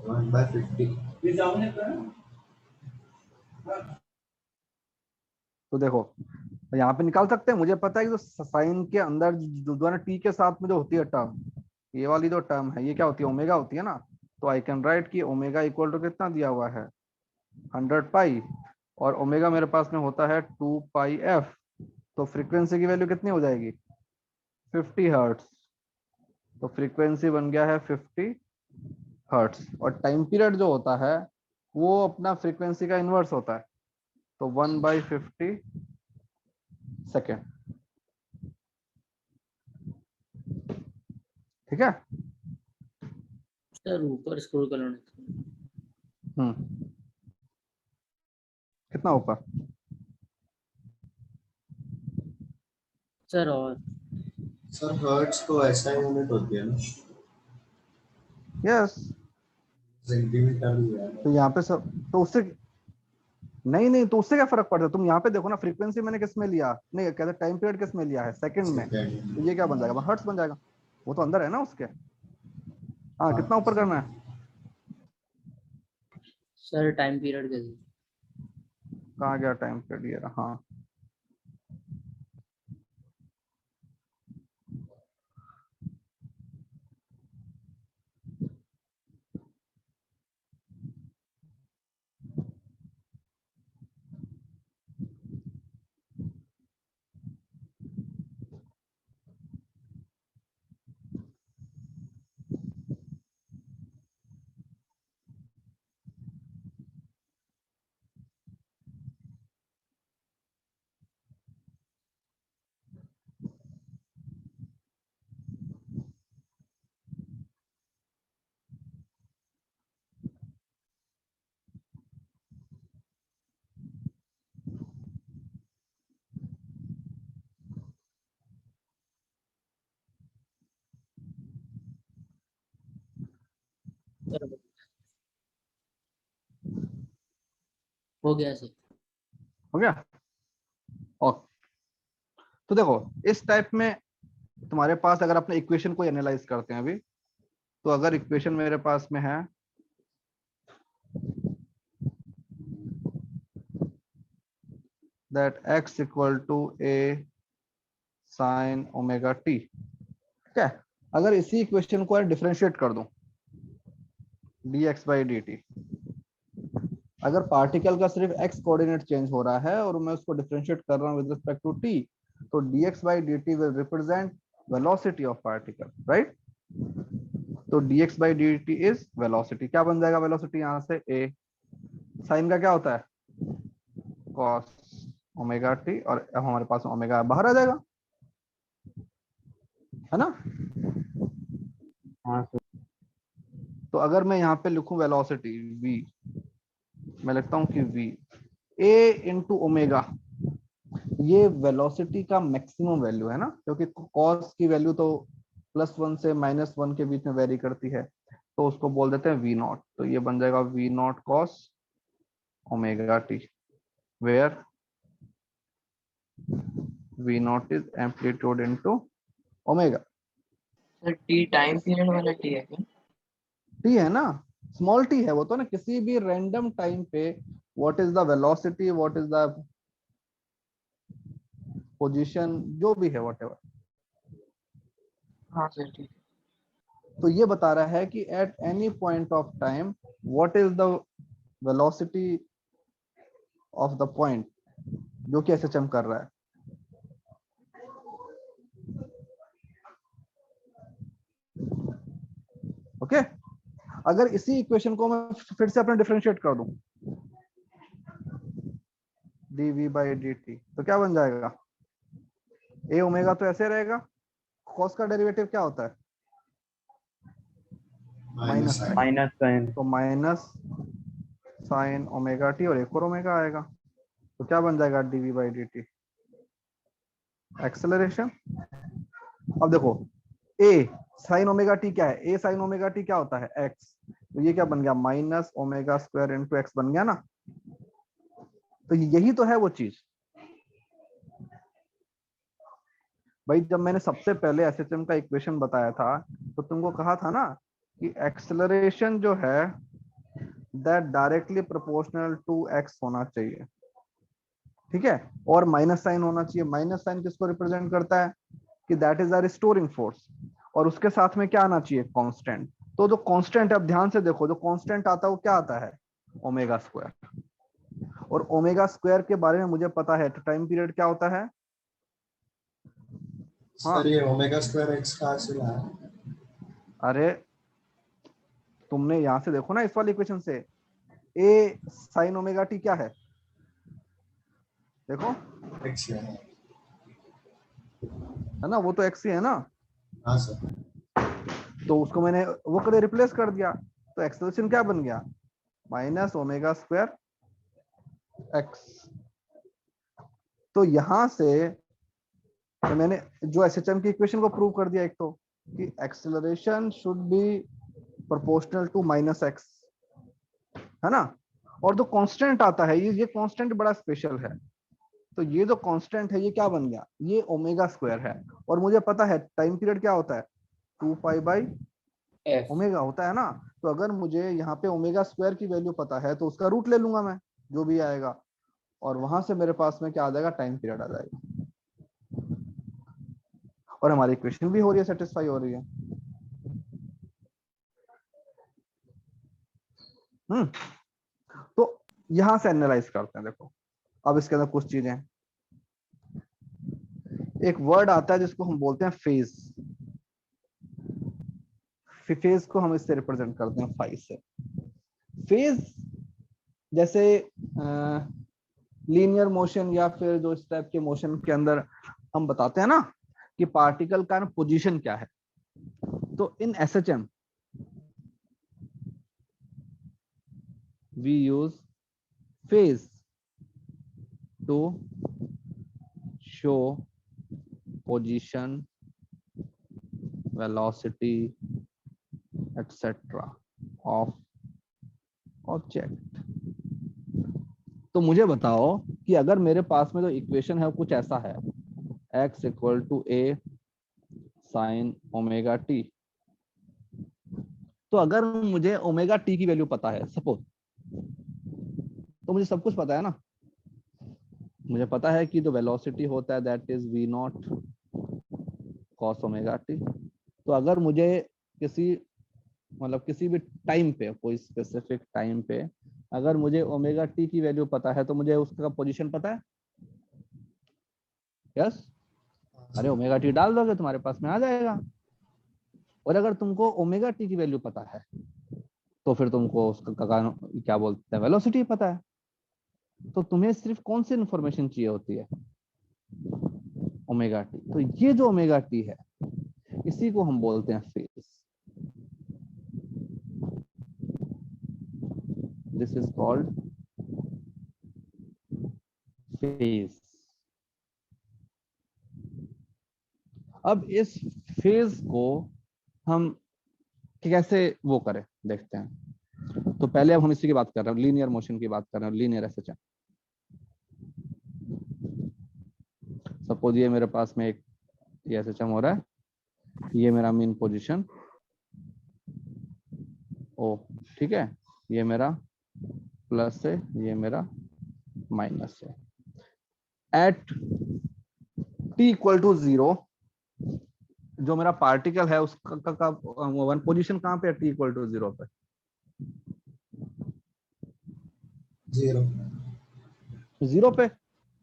One by 50. तो देखो यहाँ पे निकाल सकते हैं. मुझे पता है कि जो साइन के अंदर जो ना टी के साथ में जो होती है टर्म, ये वाली जो टर्म है ये क्या होती है, ओमेगा होती है ना. तो आई कैन राइट कि ओमेगा इक्वल टू कितना दिया हुआ है 100 पाई, और ओमेगा मेरे पास में होता है 2 पाई एफ. तो फ्रीक्वेंसी की वैल्यू कितनी हो जाएगी, 50 हर्ट्ज. तो फ्रीक्वेंसी बन गया है 50 हर्ट्ज. और टाइम पीरियड जो होता है वो अपना फ्रीक्वेंसी का इनवर्स होता है. तो 1/50 सेकेंड. ठीक है. सर ऊपर स्क्रॉल करो ना. कितना ऊपर सर, और सर हर्ट्ज तो ऐसा यूनिट होती है ना, यस. सेंटीमीटर भी है. तो यहाँ पे सब, तो उससे नहीं नहीं, तो उससे क्या फर्क पड़ता है? तुम यहाँ पे देखो ना, फ्रीक्वेंसी मैंने किस में लिया, नहीं कहते टाइम पीरियड किस में लिया है, सेकंड में, तो ये क्या बन जाएगा, हर्ट्ज बन जाएगा, वो तो अंदर है ना उसके। हाँ, कितना ऊपर करना है सर टाइम पीरियड के लिए। कहाँ गया टाइम पीरियड, ये रहा, हाँ हो गया सर। हो गया। ओके, तो देखो इस टाइप में तुम्हारे पास अगर अपने इक्वेशन को एनालाइज करते हैं अभी, तो अगर इक्वेशन मेरे पास में है that x equal to a sin omega t, ठीक है, अगर इसी इक्वेशन को डिफरेंशिएट कर दूं dx by dt, अगर पार्टिकल का सिर्फ x कोऑर्डिनेट चेंज हो रहा है और मैं उसको डिफरेंशिएट कर रहा हूं विद रिस्पेक्ट टू t, तो dx by dt will represent velocity of particle, right? तो dx by dt is velocity, क्या बन जाएगा velocity यहां से a, साइन का क्या होता है cos ओमेगा t, और हमारे पास ओमेगा बाहर आ जाएगा, है ना? हाँ सर। तो अगर मैं यहाँ पे लिखूं वेलोसिटी v, मैं लिखता हूं कि v a इंटू ओमेगा, ये वेलोसिटी का मैक्सिमम वैल्यू है ना, क्योंकि कॉस की वैल्यू तो +1 से -1 के बीच में वेरी करती है, तो उसको बोल देते हैं v नॉट, तो ये बन जाएगा v not cos omega t, where v not is amplitude into omega. Sir T time period वाला टी है क्या? टी है ना, स्मॉल टी है वो तो ना, किसी भी रैंडम टाइम पे what is the velocity, what is the position, जो भी है व्हाटएवर, हाँ सर ठीक है। तो ये बता रहा है कि at any point of time what is the velocity of the point जो कि एसएचएम कर रहा है। ओके, अगर इसी इक्वेशन को मैं फिर से अपने डिफरेंशिएट कर दूं dv by dt, तो क्या बन जाएगा, a ओमेगा तो ऐसे रहेगा, कॉस का डेरिवेटिव क्या होता है माइनस साइन, माइनस साइन। तो माइनस साइन ओमेगा टी और एक और ओमेगा आएगा, तो क्या बन जाएगा dv by dt एक्सेलरेशन। अब देखो a साइन ओमेगा टी क्या है, a साइन ओमेगा टी क्या होता है x, तो ये क्या बन गया minus omega square into x बन गया ना, तो यही तो है वो चीज भाई। जब मैंने सबसे पहले एसएचएम का इक्वेशन बताया था तो तुमको कहा था ना कि एक्सेलरेशन जो है that directly proportional to X होना चाहिए, ठीक है, और माइनस साइन होना चाहिए। माइनस साइन किसको रिप्रेजेंट करता है कि that is a restoring force, और उसके साथ में क्या आना चाहिए कांस्टेंट, तो जो कांस्टेंट, अब ध्यान से देखो, जो कांस्टेंट आता है वो क्या आता है ओमेगा स्क्वायर, और ओमेगा स्क्वायर के बारे में मुझे पता है, तो टाइम पीरियड क्या होता है। हाँ, सर ये ओमेगा स्क्वायर एक्स कहाँ से लाया? अरे तुमने यहां से देखो ना इस वाली इक्वेशन से, ए साइन ओमेगा टी क्या है, देखो एक्स है। ना, वो तो एक्स ही है ना, हाँ सर। तो उसको मैंने वो करे रिप्लेस कर दिया, तो एक्सेलरेशन क्या बन गया माइनस ओमेगा स्क्वायर एक्स। तो यहां से तो मैंने जो एसएचएम की इक्वेशन को प्रूव कर दिया, एक तो कि acceleration should be proportional to minus X, है ना, और जो कांस्टेंट आता है ये कांस्टेंट बड़ा स्पेशल है। तो ये जो कांस्टेंट है ये क्या बन गया, ये ओमेगा स्क्वायर है। और मुझे पता है टाइम पीरियड क्या होता है, 2π/, ओमेगा होता है ना। तो अगर मुझे यहाँ पे ओमेगा स्क्वायर की वैल्यू पता है तो उसका रूट ले लूंगा मैं, जो भी आएगा, और वहां से मेरे पास में क्या आ जाएगा, टाइम पीरियड आ जाएगा। और हमारी इक्वेशन भी हो रही है, सेटिस्फाई हो रही है। तो यहां से एनालाइज करते हैं। देखो अब इसके अंदर कुछ चीजें, एक वर्ड आता है जिसको हम बोलते हैं फेज। फेज को हम इससे रिप्रेजेंट करते हैं फाई से। फेज जैसे लीनियर मोशन या फिर जो इस टाइप के मोशन के अंदर हम बताते हैं ना कि पार्टिकल का पोजीशन क्या है, तो in SHM we use phase to show position, velocity etcetera of object. तो मुझे बताओ कि अगर मेरे पास में जो इक्वेशन है वो कुछ ऐसा है, x = a sin omega t। तो अगर मुझे ओमेगा t की वैल्यू पता है सपोज, तो मुझे सब कुछ पता है ना। मुझे पता है कि जो वेलोसिटी होता है that is v0 cos omega t। तो अगर मुझे किसी भी टाइम पे, कोई स्पेसिफिक टाइम पे अगर मुझे ओमेगा टी की वैल्यू पता है तो मुझे उसका पोजीशन पता है। यस, अरे ओमेगा टी डाल दोगे तुम्हारे पास में आ जाएगा। और अगर तुमको ओमेगा टी की वैल्यू पता है तो फिर तुमको उसका क्या बोलते हैं, वेलोसिटी पता है। तो तुम्हें सिर्फ कौन सी इंफॉर्मेशन चाहिए होती है, ओमेगा टी। तो ये जो ओमेगा टी है इसी को हम बोलते हैं phase. This is called phase। अब इस फेज को हम कैसे वो करें देखते हैं। तो पहले अब हम इसी की बात कर रहे हैं, लीनियर मोशन की बात कर रहे हैं, लीनियर एसएचएम। सपोज ये मेरे पास में एक ये एसएचएम हो रहा है, ये मेरा मेन पोजीशन ओ, ठीक है, ये मेरा प्लस है, ये मेरा माइनस है। एट t = 0 जो मेरा पार्टिकल है उसका वन पोजीशन कहाँ पे है, t = 0 पे, 0 पे,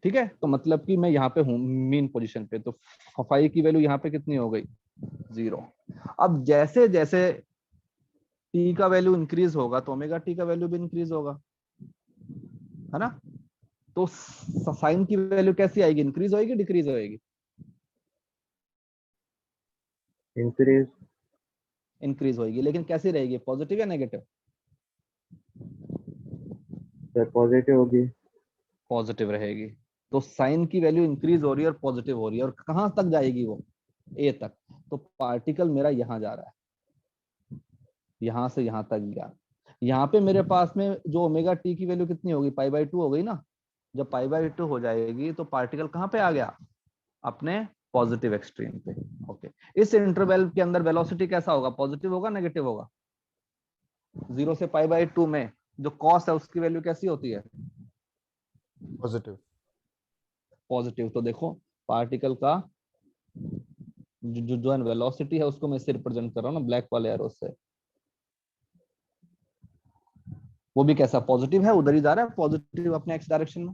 ठीक है। तो मतलब कि मैं यहाँ पे हूँ मेन पोजीशन पे, तो फाई की वैल्यू यहाँ पे कितनी हो गई, 0। अब जैसे जैसे t का वैल्यू इंक्रीज होगा तो ओमेगा t का वैल्यू भी इंक्रीज होगा, है ना। तो साइन की वैल्यू कैसी आएगी, इंक्रीज होएगी डिक्रीज होएगी, इंक्रीज होएगी। लेकिन कैसी रहेगी, पॉजिटिव या नेगेटिव, पॉजिटिव होगी, पॉजिटिव रहेगी। तो साइन की वैल्यू इंक्रीज हो रही है और पॉजिटिव हो रही है, और कहां तक जाएगी वो, ए तक। तो पार्टिकल मेरा यहां जा रहा है, यहां से यहां तक गया। यहाँ पे मेरे पास में जो ओमेगा टी की वैल्यू कितनी होगी, π/2 हो गई ना। जब π/2 हो जाएगी तो पार्टिकल कहाँ पे आ गया, अपने पॉजिटिव एक्सट्रीम पे। ओके, इस इंटरवल के अंदर वेलोसिटी कैसा होगा, पॉजिटिव होगा नेगेटिव होगा। 0 से π/2 में जो कॉस है उसकी वैल्यू कैसी होती है, पॉजिटिव। पॉजिटिव। तो देखो पार्टिकल का जो वेलोसिटी है उसको मैं इससे रिप्रेजेंट कर रहा हूँ ना, ब्लैक वाले एरो से। वो भी कैसा, पॉजिटिव है, उधर ही जा रहा है, पॉजिटिव अपने एक्स डायरेक्शन में।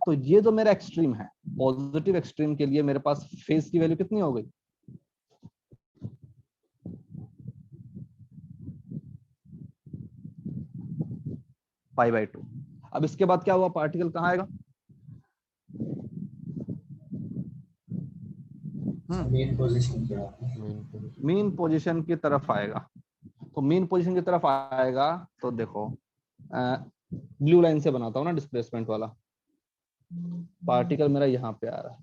तो ये जो मेरा एक्सट्रीम है, पॉजिटिव एक्सट्रीम के लिए मेरे पास फेज की वैल्यू कितनी हो गई, π/2। अब इसके बाद क्या हुआ, पार्टिकल कहाँ आएगा, मेन पोजीशन की तरफ आएगा। तो मेन पोजीशन की तरफ आएगा तो देखो ब्लू लाइन से बनाता हूँ ना डिस्प्लेसमेंट वाला, पार्टिकल मेरा यहाँ पे आ रहा है।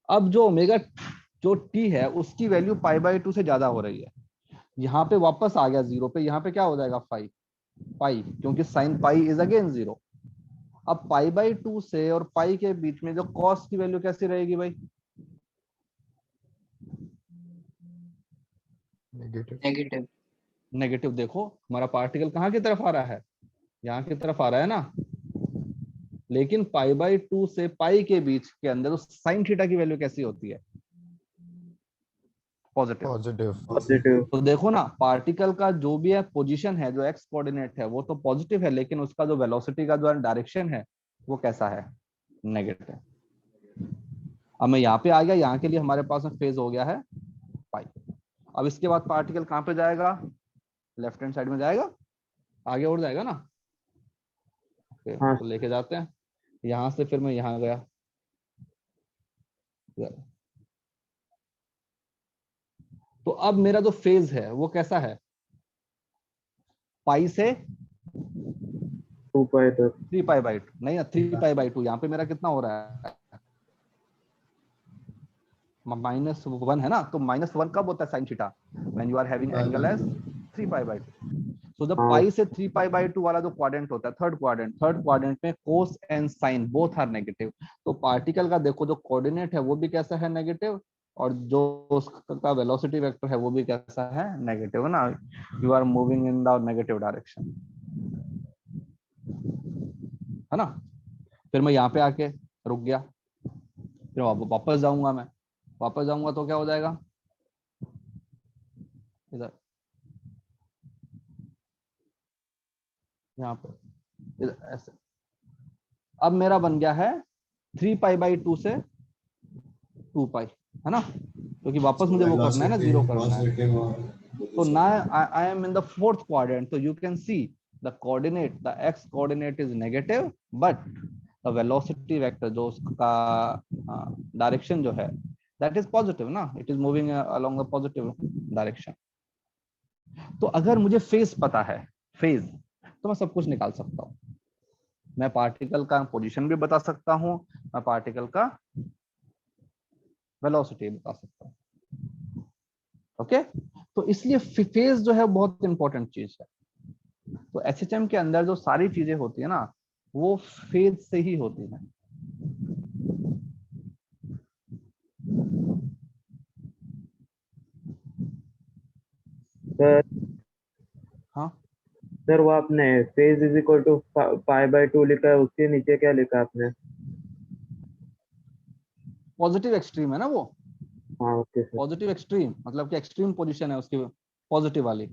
अब जो ओमेगा जो टी है उसकी वैल्यू π/2 से ज्यादा हो रही है, यहाँ पे वापस आ गया 0 पे, यहाँ पे क्या हो जाएगा 5। पाई, क्योंकि साइन पाई इज अगेन 0। अब पाई बाई 2 से और पाई के बीच में जो कॉस की वैल्यू कैसी रहेगी भाई? नेगेटिव। नेगेटिव। नेगेटिव। देखो हमारा पार्टिकल कहाँ की तरफ आ रहा है? यहाँ की तरफ आ रहा है ना। लेकिन पाई बाई 2 से पाई के बीच के अंदर उस साइन थीटा की वैल्यू कैसी होती है? पॉजिटिव। पॉजिटिव। पॉजिटिव। तो देखो ना, पार्टिकल का जो भी है पोजीशन है, जो एक्स कोऑर्डिनेट है वो तो पॉजिटिव है, लेकिन उसका जो वेलोसिटी का जो डायरेक्शन है वो कैसा है? नेगेटिव। अब मैं यहाँ पे आ गया, यहाँ के लिए हमारे पास में फेज हो गया है पाई। अब इसके बाद पार्टिकल कहाँ पे जाएगा? लेफ्ट हैंड साइड में जाएगा, आगे और जाएगा ना। ओके, हाँ। तो लेके जाते हैं। यहाँ से फिर मैं यहाँ गया, तो अब मेरा जो फेज है वो कैसा है? पाई से 2 पाई तक। 3 पाई बाई 2, नहीं ना 3 पाई बाई 2। यहाँ पे मेरा कितना हो रहा है? -1 है ना। तो -1 कब होता है sine theta? When you are having angle as 3 pi by 2। So the हाँ। पाई से 3 पाई बाई 2 वाला जो क्वाड्रेंट होता है, थर्ड क्वाड्रेंट में cos and sine both are negative. तो पार्टिकल का देखो जो कोऑर्डिनेट है वो भी कैसा है? नेगेटिव। और जो उसका वेलोसिटी वेक्टर है वो भी कैसा है? नेगेटिव ना। You are moving in the negative direction, है ना। फिर मैं यहाँ पे आके रुक गया, फिर वापस जाऊंगा। मैं वापस जाऊंगा तो क्या हो जाएगा? इधर, यहाँ पे, इधर ऐसे। अब मेरा बन गया है 3 पाई बाई 2 से 2 पाई, है ना, क्योंकि वापस मुझे वो करना है ना, 0 करना है। So now I am in the fourth quadrant. So you can see the coordinate, the x coordinate is negative, but the velocity vector जो उसका direction जो है that is positive ना, it is moving along the positive direction. तो अगर मुझे phase पता है, फेज, तो मैं सब कुछ निकाल सकता हूँ। मैं पार्टिकल का पोजीशन भी बता सकता हूँ, मैं पार्टिकल का वेलोसिटी बता सकता हूँ। ओके, तो इसलिए फेज जो है बहुत इंपॉर्टेंट चीज है। तो एसएचएम के अंदर जो सारी चीजें होती है ना वो फेज से ही होती है। सर हाँ, सर वो आपने phase is equal to pi by 2 लिखा है, उसके नीचे क्या लिखा आपने? पॉजिटिव एक्सट्रीम है ना वो। हाँ ओके सर। पॉजिटिव एक्सट्रीम मतलब कि एक्सट्रीम पोजीशन है उसकी, पॉजिटिव वाली।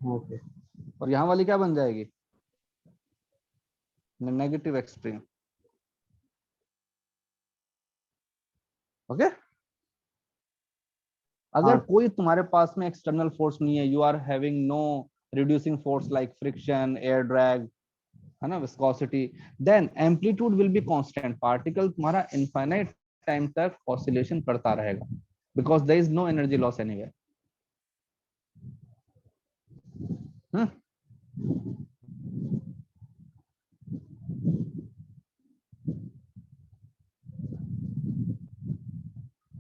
ओके। और यहाँ वाली क्या बन जाएगी? Negative extreme. ओके, अगर हाँ। कोई तुम्हारे पास में एक्सटर्नल फोर्स नहीं है, you are having no reducing force like friction, air drag, है ना, viscosity, then amplitude will be constant. Particle तुम्हारा इनफाइनाइट टाइम तक ऑसिलेशन करता रहेगा, because there is no energy loss anywhere.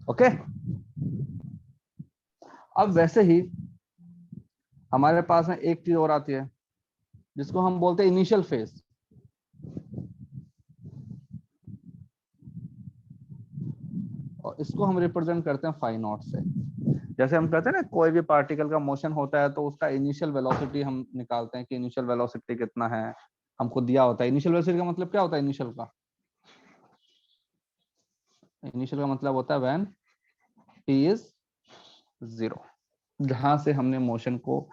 Okay, अब वैसे ही हमारे पास में एक चीज और आती है जिसको हम बोलते हैं इनिशियल फेज। और इसको हम रिप्रेजेंट करते हैं फाई नॉट से। जैसे हम कहते हैं ना, कोई भी पार्टिकल का मोशन होता है तो उसका इनिशियल वेलोसिटी हम निकालते हैं कि इनिशियल वेलोसिटी कितना है, हमको दिया होता है। इनिशियल वेलोसिटी का मतलब क्या होता है? इनिशियल का मतलब होता है व्हेन t इज 0, जहां से हमने मोशन को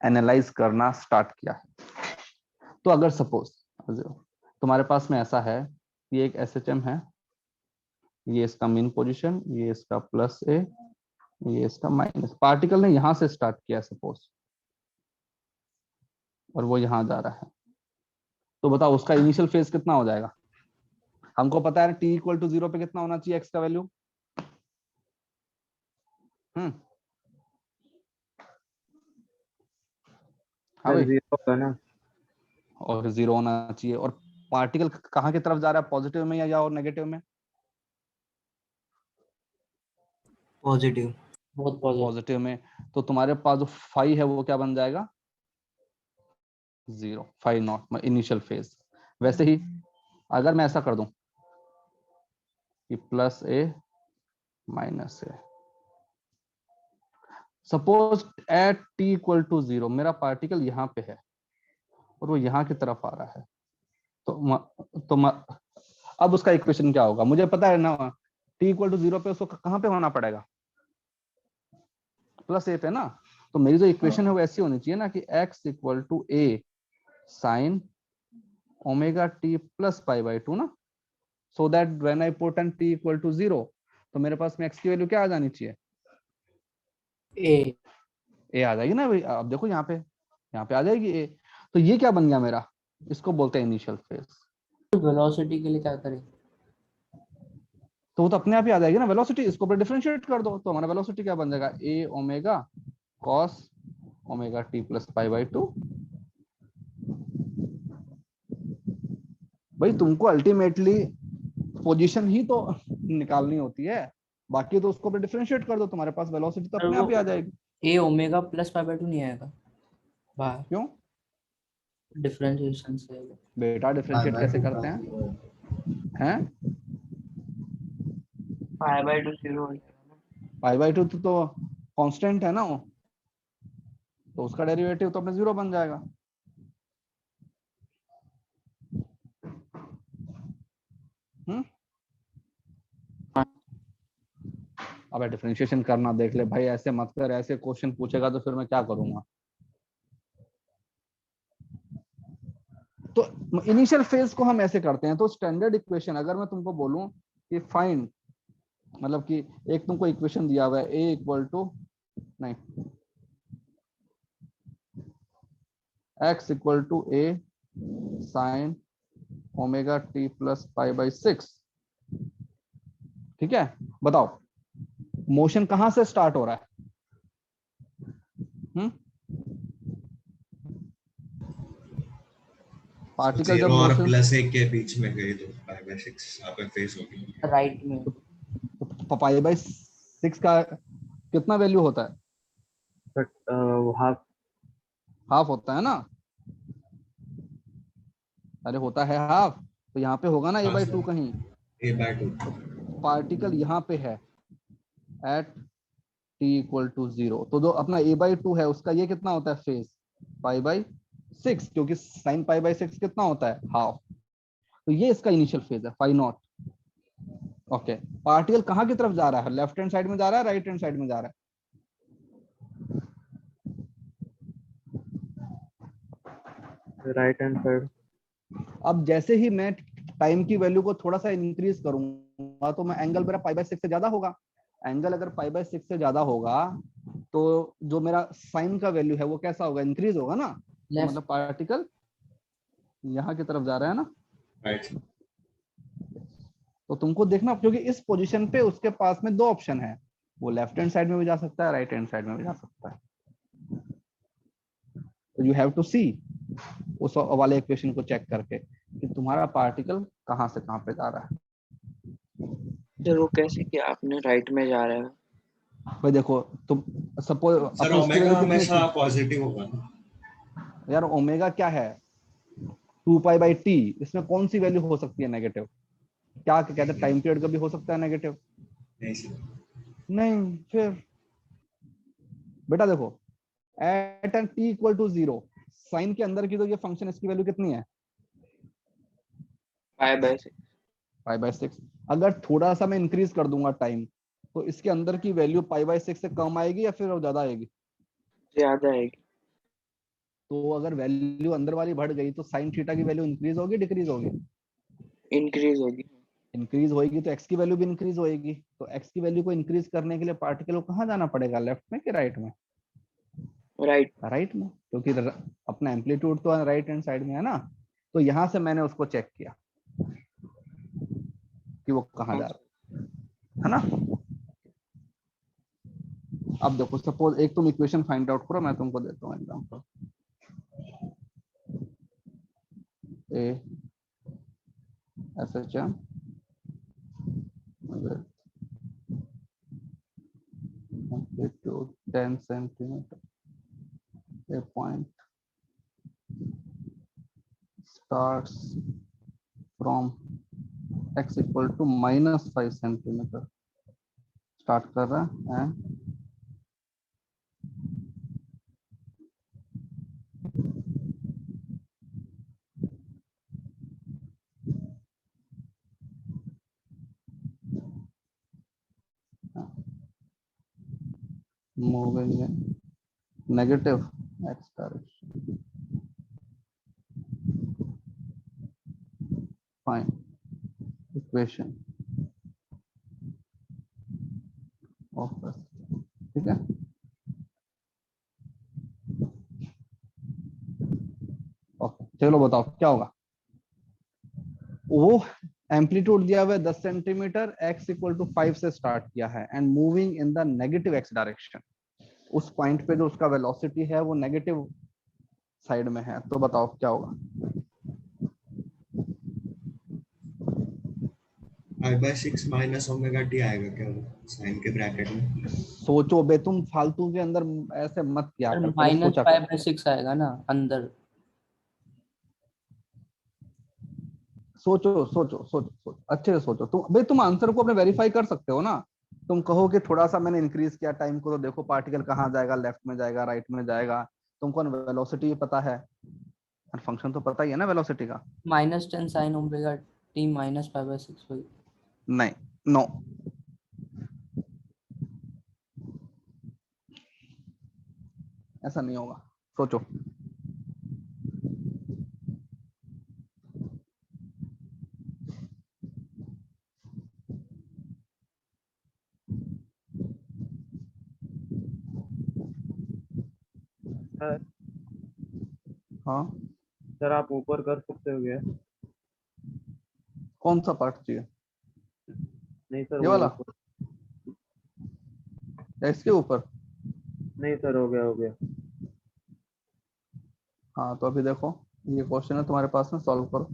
एनालाइज करना स्टार्ट किया है। तो अगर सपोज तुम्हारे पास में ऐसा है, ये एक एसएचएम है, ये इसका मेन पोजीशन, ये इसका प्लस ए, ये इसका माइनस। पार्टिकल ने यहां से स्टार्ट किया सपोज, और वो यहां जा रहा है। तो बताओ उसका इनिशियल फेज कितना हो जाएगा? हमको पता है t इक्वल टू 0 पे कितना होना चाहिए x का वैल्यू? हाँ भाई, 0 होगा ना। और 0 होना चाहिए। और पार्टिकल कहाँ की तरफ जा रहा है? पॉजिटिव में या और नेगेटिव में? पॉजिटिव। बहुत पॉजिटिव। पॉजिटिव में। तो तुम्हारे पास जो फाई है वो क्या बन जाएगा? 0 फाइव नॉट इनिशियल फेज। वैसे ही अगर मैं ऐसा कर दूं कि plus A minus A, suppose at T equal to 0 मेरा पार्टिकल यहाँ पे है और वो यहाँ की तरफ आ रहा है, तो अब उसका इक्वेशन क्या होगा? मुझे पता है ना, टी इक्वल टू 0 पे उसको कहाँ पे होना पड़ेगा? प्लस ए पे ना। तो मेरी जो इक्वेशन है वो ऐसी होनी चाहिए ना कि x इक्वल टू A sine omega T plus pi by 2 ना, so that when I put an T equal to 0 तो मेरे पास में x की वैल्यू क्या आ जानी चाहिए? ए आ जाएगी ना भाई। अब देखो यहाँ पे आ जाएगी ए। तो ये क्या बन गया मेरा? इसको बोलते हैं इनिशियल फेज। वेलोसिटी के लिए क्या करें? तो वो तो अपने आप ही आ जाएगी ना वेलोसिटी। इसको ऊपर डिफरेंशिएट कर दो तो हमारा वेलोसिटी क्या बन जाएगा? A omega cos omega T plus pi by 2। भाई तुमको अल्टीमेटली पोजीशन ही तो निकालनी होती है, बाकी तो उसको ऊपर डिफरेंशिएट कर दो, तुम्हारे पास वेलोसिटी तो अपने आप ही आ जाएगी। ए ओमेगा प्लस पाई बाई 2 नहीं आएगा बाहर? क्यों? डिफरेंशिएशन से बेटा डिफरेंशिएट कैसे करते हैं? पाई बाई 2 0 हो जाएगा। पाई बाई 2 तो कांस्टेंट है ना वो, तो उसका डेरिवेटिव तो अपने 0 बन जाएगा। अब डिफरेंशिएशन करना देख ले भाई, ऐसे मत कर, ऐसे क्वेश्चन पूछेगा तो फिर मैं क्या करूंगा? तो इनिशियल फेज को हम ऐसे करते हैं। तो स्टैंडर्ड इक्वेशन अगर मैं तुमको बोलूं कि फाइंड, मतलब कि एक तुमको इक्वेशन दिया हुआ है ए इक्वल टू नहीं x इक्वल टू A sine omega T plus pi by 6, ठीक है? बताओ मोशन कहां से स्टार्ट हो रहा है? पार्टिकल जब 0 और मोशन प्लस 1 के बीच में गए तो पाई बाई 6 यहाँ पे फेस होगी। राइट में पाई बाई 6 का कितना वैल्यू होता है? बट हाफ होता है ना? अरे होता है हाफ, तो यहाँ पे होगा ना ए बाई 2 कहीं। ए बाई 2 पार्टिकल यहाँ पे है एट टी इक्वल टू 0, तो जो अपना ए बाई 2 है उसका ये कितना होता है फेज? पाई बाई 6, क्योंकि साइन पाई बाई 6 कितना होता है? हाफ। तो ये इसका इनिशियल फेज है फाई नॉट। ओके, पार्टिकल कहाँ की तरफ जा रहा है? लेफ्ट हैंड साइड में जा रहा है, राइट हैंड साइड में जा रहा है? Right hand side. अब जैसे ही मैं टाइम की वैल्यू को थोड़ा सा इंक्रीज करूंगा तो मैं एंगल मेरा पाई बाई 6 से ज्यादा होगा। एंगल अगर पाई बाई 6 से ज्यादा होगा तो जो मेरा साइन का वैल्यू है वो कैसा होगा? इंक्रीज होगा ना। तो मतलब पार्टिकल यहाँ की तरफ जा रहा है ना, राइट। तो तुमको देखना, क्योंकि इस पोजीशन पे उसके पास में दो ऑप्शन है, वो लेफ्ट हैंड साइड में भी जा सकता है, राइट हैंड साइड में भी जा सकता है। तो यू हैव टू सी उस वाले इक्वेशन को चेक करके कि तुम्हारा पार्टिकल कहाँ से कहाँ पे जा रहा है। सर वो कैसे कि आपने राइट में जा रहा है? भाई देखो तुम सपोज सर ओमेगा हमेशा पॉजिटिव होगा ना यार। ओमेगा क्या है? 2 पाई बाई टी। इसमें कौन सी वैल्यू हो सकती है नेगेटिव? क्या कहते हैं, टाइम पीरियड का भी हो सकता है नेगेटिव? नहीं सर, नहीं। फिर बेटा देखो at an T equal to 0 sine के अंदर की तो ये फंक्शन, इसकी वैल्यू कितनी है? पाई बाई 6। Pi by 6। अगर थोड़ा सा मैं इंक्रीज कर दूंगा टाइम तो इसके अंदर की वैल्यू पाई बाई 6 से कम आएगी या फिर ज्यादा आएगी? ज्यादा आएगी। तो अगर वैल्यू अंदर वाली बढ़ गई तो साइन थीटा की वैल्यू इंक्रीज होगी डिक्रीज होगी? इंक्रीज होगी। इंक्रीज होगी तो एक्स की वैल्यू भी इंक्रीज होएगी। तो एक्स की वैल्यू को इंक्रीज करने के लिए पार्टिकल को कहाँ जाना पड़ेगा? लेफ्ट में कि राइट में? राइट। राइट में, क्योंकि अपना एम्पलीट्यूड तो राइट हैंड साइड में है ना। तो यहां से मैंने उसको चेक किया कि वो कहाँ जा रहा है ना। अब देखो सपोज एक तुम इक्वेशन फाइंड आउट करो, मैं तुमको देता हूँ example. A SHM amplitude 10 centimeter, a point starts from x equal to -5 centimetre start कर रहा है and moving in negative x direction. Fine. Equation of this. ठीक है, ओके चलो बताओ क्या होगा। वो एम्पलीट्यूड दिया हुआ है 10 सेंटीमीटर, x इक्वल टू 5 से स्टार्ट किया है and moving in the negative x direction. उस पॉइंट पे जो उसका वेलोसिटी है वो नेगेटिव साइड में है, तो बताओ क्या होगा। I/6 माइनस ओमेगा टी आएगा क्या वो साइन के ब्रैकेट में? सोचो बे, तुम फालतू के अंदर ऐसे मत किया कर, पहले सोचा कर। -5/6 आएगा ना अंदर। सोचो सोचो सोचो सोचो अच्छे से सोचो तुम भाई, तुम आंसर को अपने वेरीफाई कर सकते हो ना। तुम कहो कि थोड़ा सा मैंने इंक्रीज किया टाइम को, तो देखो पार्टिकल कहाँ जाएगा, लेफ्ट में जाएगा राइट में जाएगा। तुमको वेलोसिटी पता है, फंक्शन तो पता ही है ना वेलोसिटी का। -10 sin ओमेगा t -5/6 होगी। नहीं, नो, ऐसा नहीं होगा, सोचो। सर हाँ सर आप ऊपर कर सकते हो क्या? कौन सा पार्ट चाहिए, नहीं सर ये वो वाला ऊपर। या इसके ऊपर? नहीं सर हो गया हो गया। हाँ तो अभी देखो ये क्वेश्चन है तुम्हारे पास में, सॉल्व करो।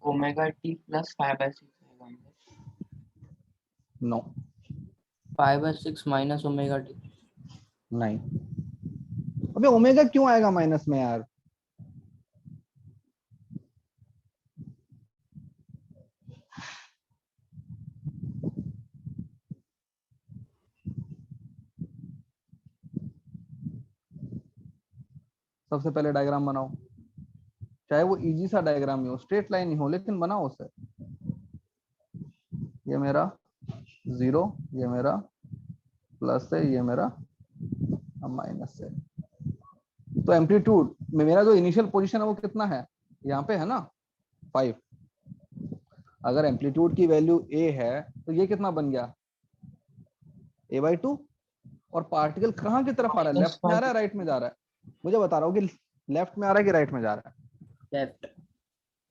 ओमेगा टी प्लस 5/6 आएगा अंदर। No 5/6 minus omega T. नहीं, अबे ओमेगा क्यों आएगा माइनस में यार। सबसे पहले डायग्राम बनाओ, चाहे वो इजी सा डायग्राम ही हो, स्ट्रेट लाइन ही हो, लेकिन बनाओ उसे। ये मेरा 0, ये मेरा प्लस है, ये मेरा माइनस है। तो एम्पलीट्यूड में मेरा जो इनिशियल पोजीशन है वो कितना है, यहाँ पे है ना 5। अगर एम्पलीट्यूड की वैल्यू a है तो ये कितना बन गया a/2। और पार्टिकल कहाँ की तरफ आ रहा है, लेफ्ट में आ रहा है राइट में जा रहा है? मुझे बता रहा हूँ कि लेफ्ट में आ रहा है कि राइट में जा रहा है। लेफ्ट।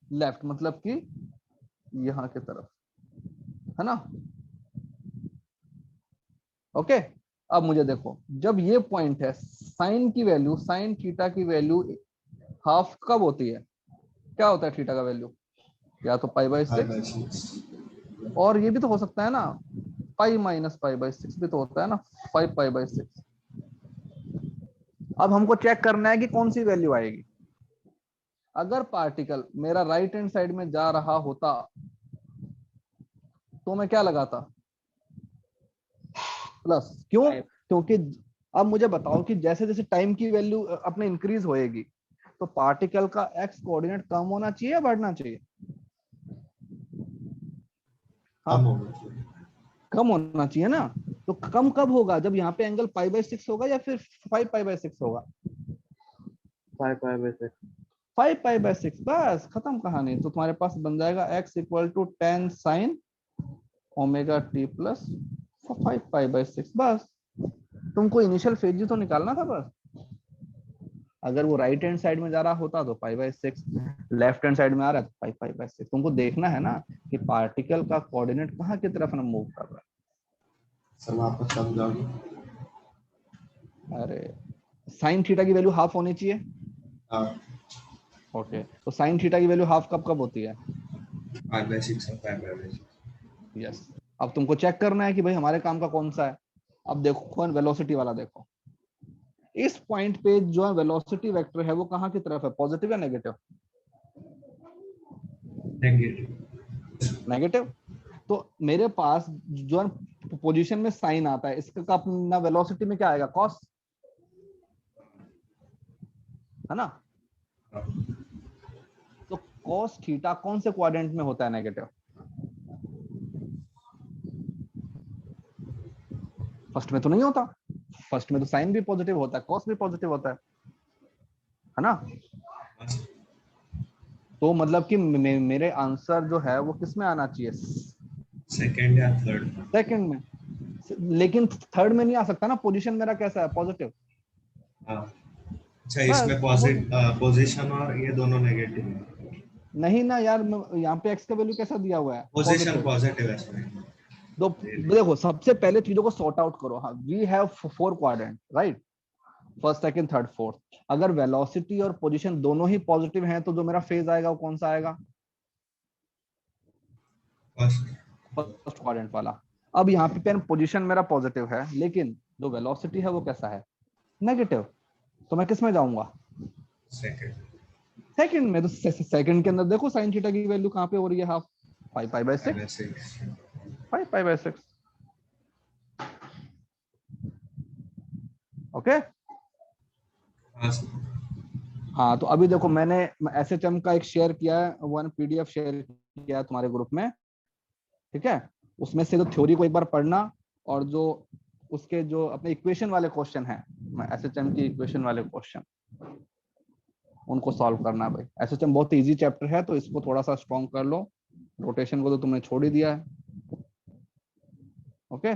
लेफ्ट मतलब कि यहाँ की तरफ, है ना। ओके अब मुझे देखो, जब ये पॉइंट है, साइन की वैल्यू, साइन थीटा की वैल्यू हाफ कब होती है, क्या होता है थीटा का वैल्यू, या तो π/6, और ये भी तो हो सकता है ना पाई माइनस π/6 भी तो होता है ना, 5π/6। अब हमको चेक करना है कि कौन सी वैल्यू आएगी। अगर पार्टिकल मेरा राइट हैंड साइड में जा रहा होता तो मैं क्या लगाता, प्लस। क्यों? क्योंकि अब मुझे बताओ कि जैसे जैसे टाइम की वैल्यू अपने इंक्रीज होएगी तो पार्टिकल का एक्स कोऑर्डिनेट कम होना चाहिए या बढ़ना चाहिए? हाँ कम होना चाहिए ना। तो कम कब होगा, जब यहाँ पे एंगल π/6 होगा या फिर 5π/6 होगा? 5π/6। 5π/6, बस खत्म कहानी। तो तुम्हारे पास बन जाएगा x equal to 10 sin omega T plus 5π/6। बस तुमको इनिशियल फेज तो निकालना था बस। अगर वो राइट हैंड साइड में जा रहा होता तो 5/6, लेफ्ट हैंड साइड में आ रहा है तो 5/6। तुमको देखना है ना कि पार्टिकल का कोऑर्डिनेट कहाँ की तरफ ना मूव कर रहा सर वापस कब जाओगे? है। अरे साइन थीटा की वैल्यू हाफ होनी चाहिए। हाँ ओके, तो साइन थीटा की वैल्यू हाफ कब कब होती है? 5/6 और 5/6। यस। अब तुमको चेक करना है कि भाई हमारे काम का कौन सा है। अब देखो कौन वेलोसिटी वाला, देखो इस पॉइंट पे जो है वेलोसिटी वेक्टर है वो कहाँ की तरफ है, पॉजिटिव या नेगेटिव? नेगेटिव। नेगेटिव। तो मेरे पास जो है पोजीशन में साइन आता है, इसका अपना वेलोसिटी में क्या आएगा, कॉस, है ना? तो कॉस थीटा कौन से क्वाड्रेंट में होता है, नेगेटिव? फर्स्ट में तो नहीं होता, फर्स्ट में तो साइन भी पॉजिटिव होता है, कॉस भी पॉजिटिव होता है ना? तो मतलब कि मेरे आंसर जो है वो किस में आना चाहिए, सेकंड या थर्ड? सेकंड में। लेकिन थर्ड में नहीं आ सकता ना, पोजीशन मेरा कैसा है, पॉजिटिव। अच्छा, इसमें पोजीशन और ये दोनों नेगेटिव है? नहीं ना यार, यहाँ पे एक्स का वैल्यू कैसा दिया हुआ है, पोजीशन पॉजिटिव है इसमें। तो देखो सबसे पहले चीजों को सॉर्ट आउट करो। हाँ, we have 4 quadrant, right, first second third fourth. अगर वेलोसिटी और पोजीशन दोनों ही पॉजिटिव हैं तो जो मेरा फेज आएगा वो कौन सा आएगा, फर्स्ट क्वाड्रेंट वाला। अब यहाँ पे पोजीशन मेरा पॉजिटिव है लेकिन जो वेलोसिटी है वो कैसा है, नेगेटिव। तो मैं किस में जाऊंगा, सेकंड में। तो सेकंड के अंदर देखो साइन थीटा की वैल्यू कहाँ पे हो रही है, हाफ, 5/6, 5/6। ओके। हाँ, तो अभी देखो मैंने SHM का एक शेयर किया है, 1 PDF शेयर किया है तुम्हारे ग्रुप में, ठीक है? उसमें से जो थ्योरी को एक बार पढ़ना और जो उसके जो अपने इक्वेशन वाले क्वेश्चन हैं, SHM की इक्वेशन वाले क्वेश्चन, उनको सॉल्व करना है भाई। SHM बहुत इजी चैप्टर है तो इसको थोड़ा सा स्ट्रॉन्ग कर लो। रोटेशन को तो तुमने छोड़ ही दिया है। ओके।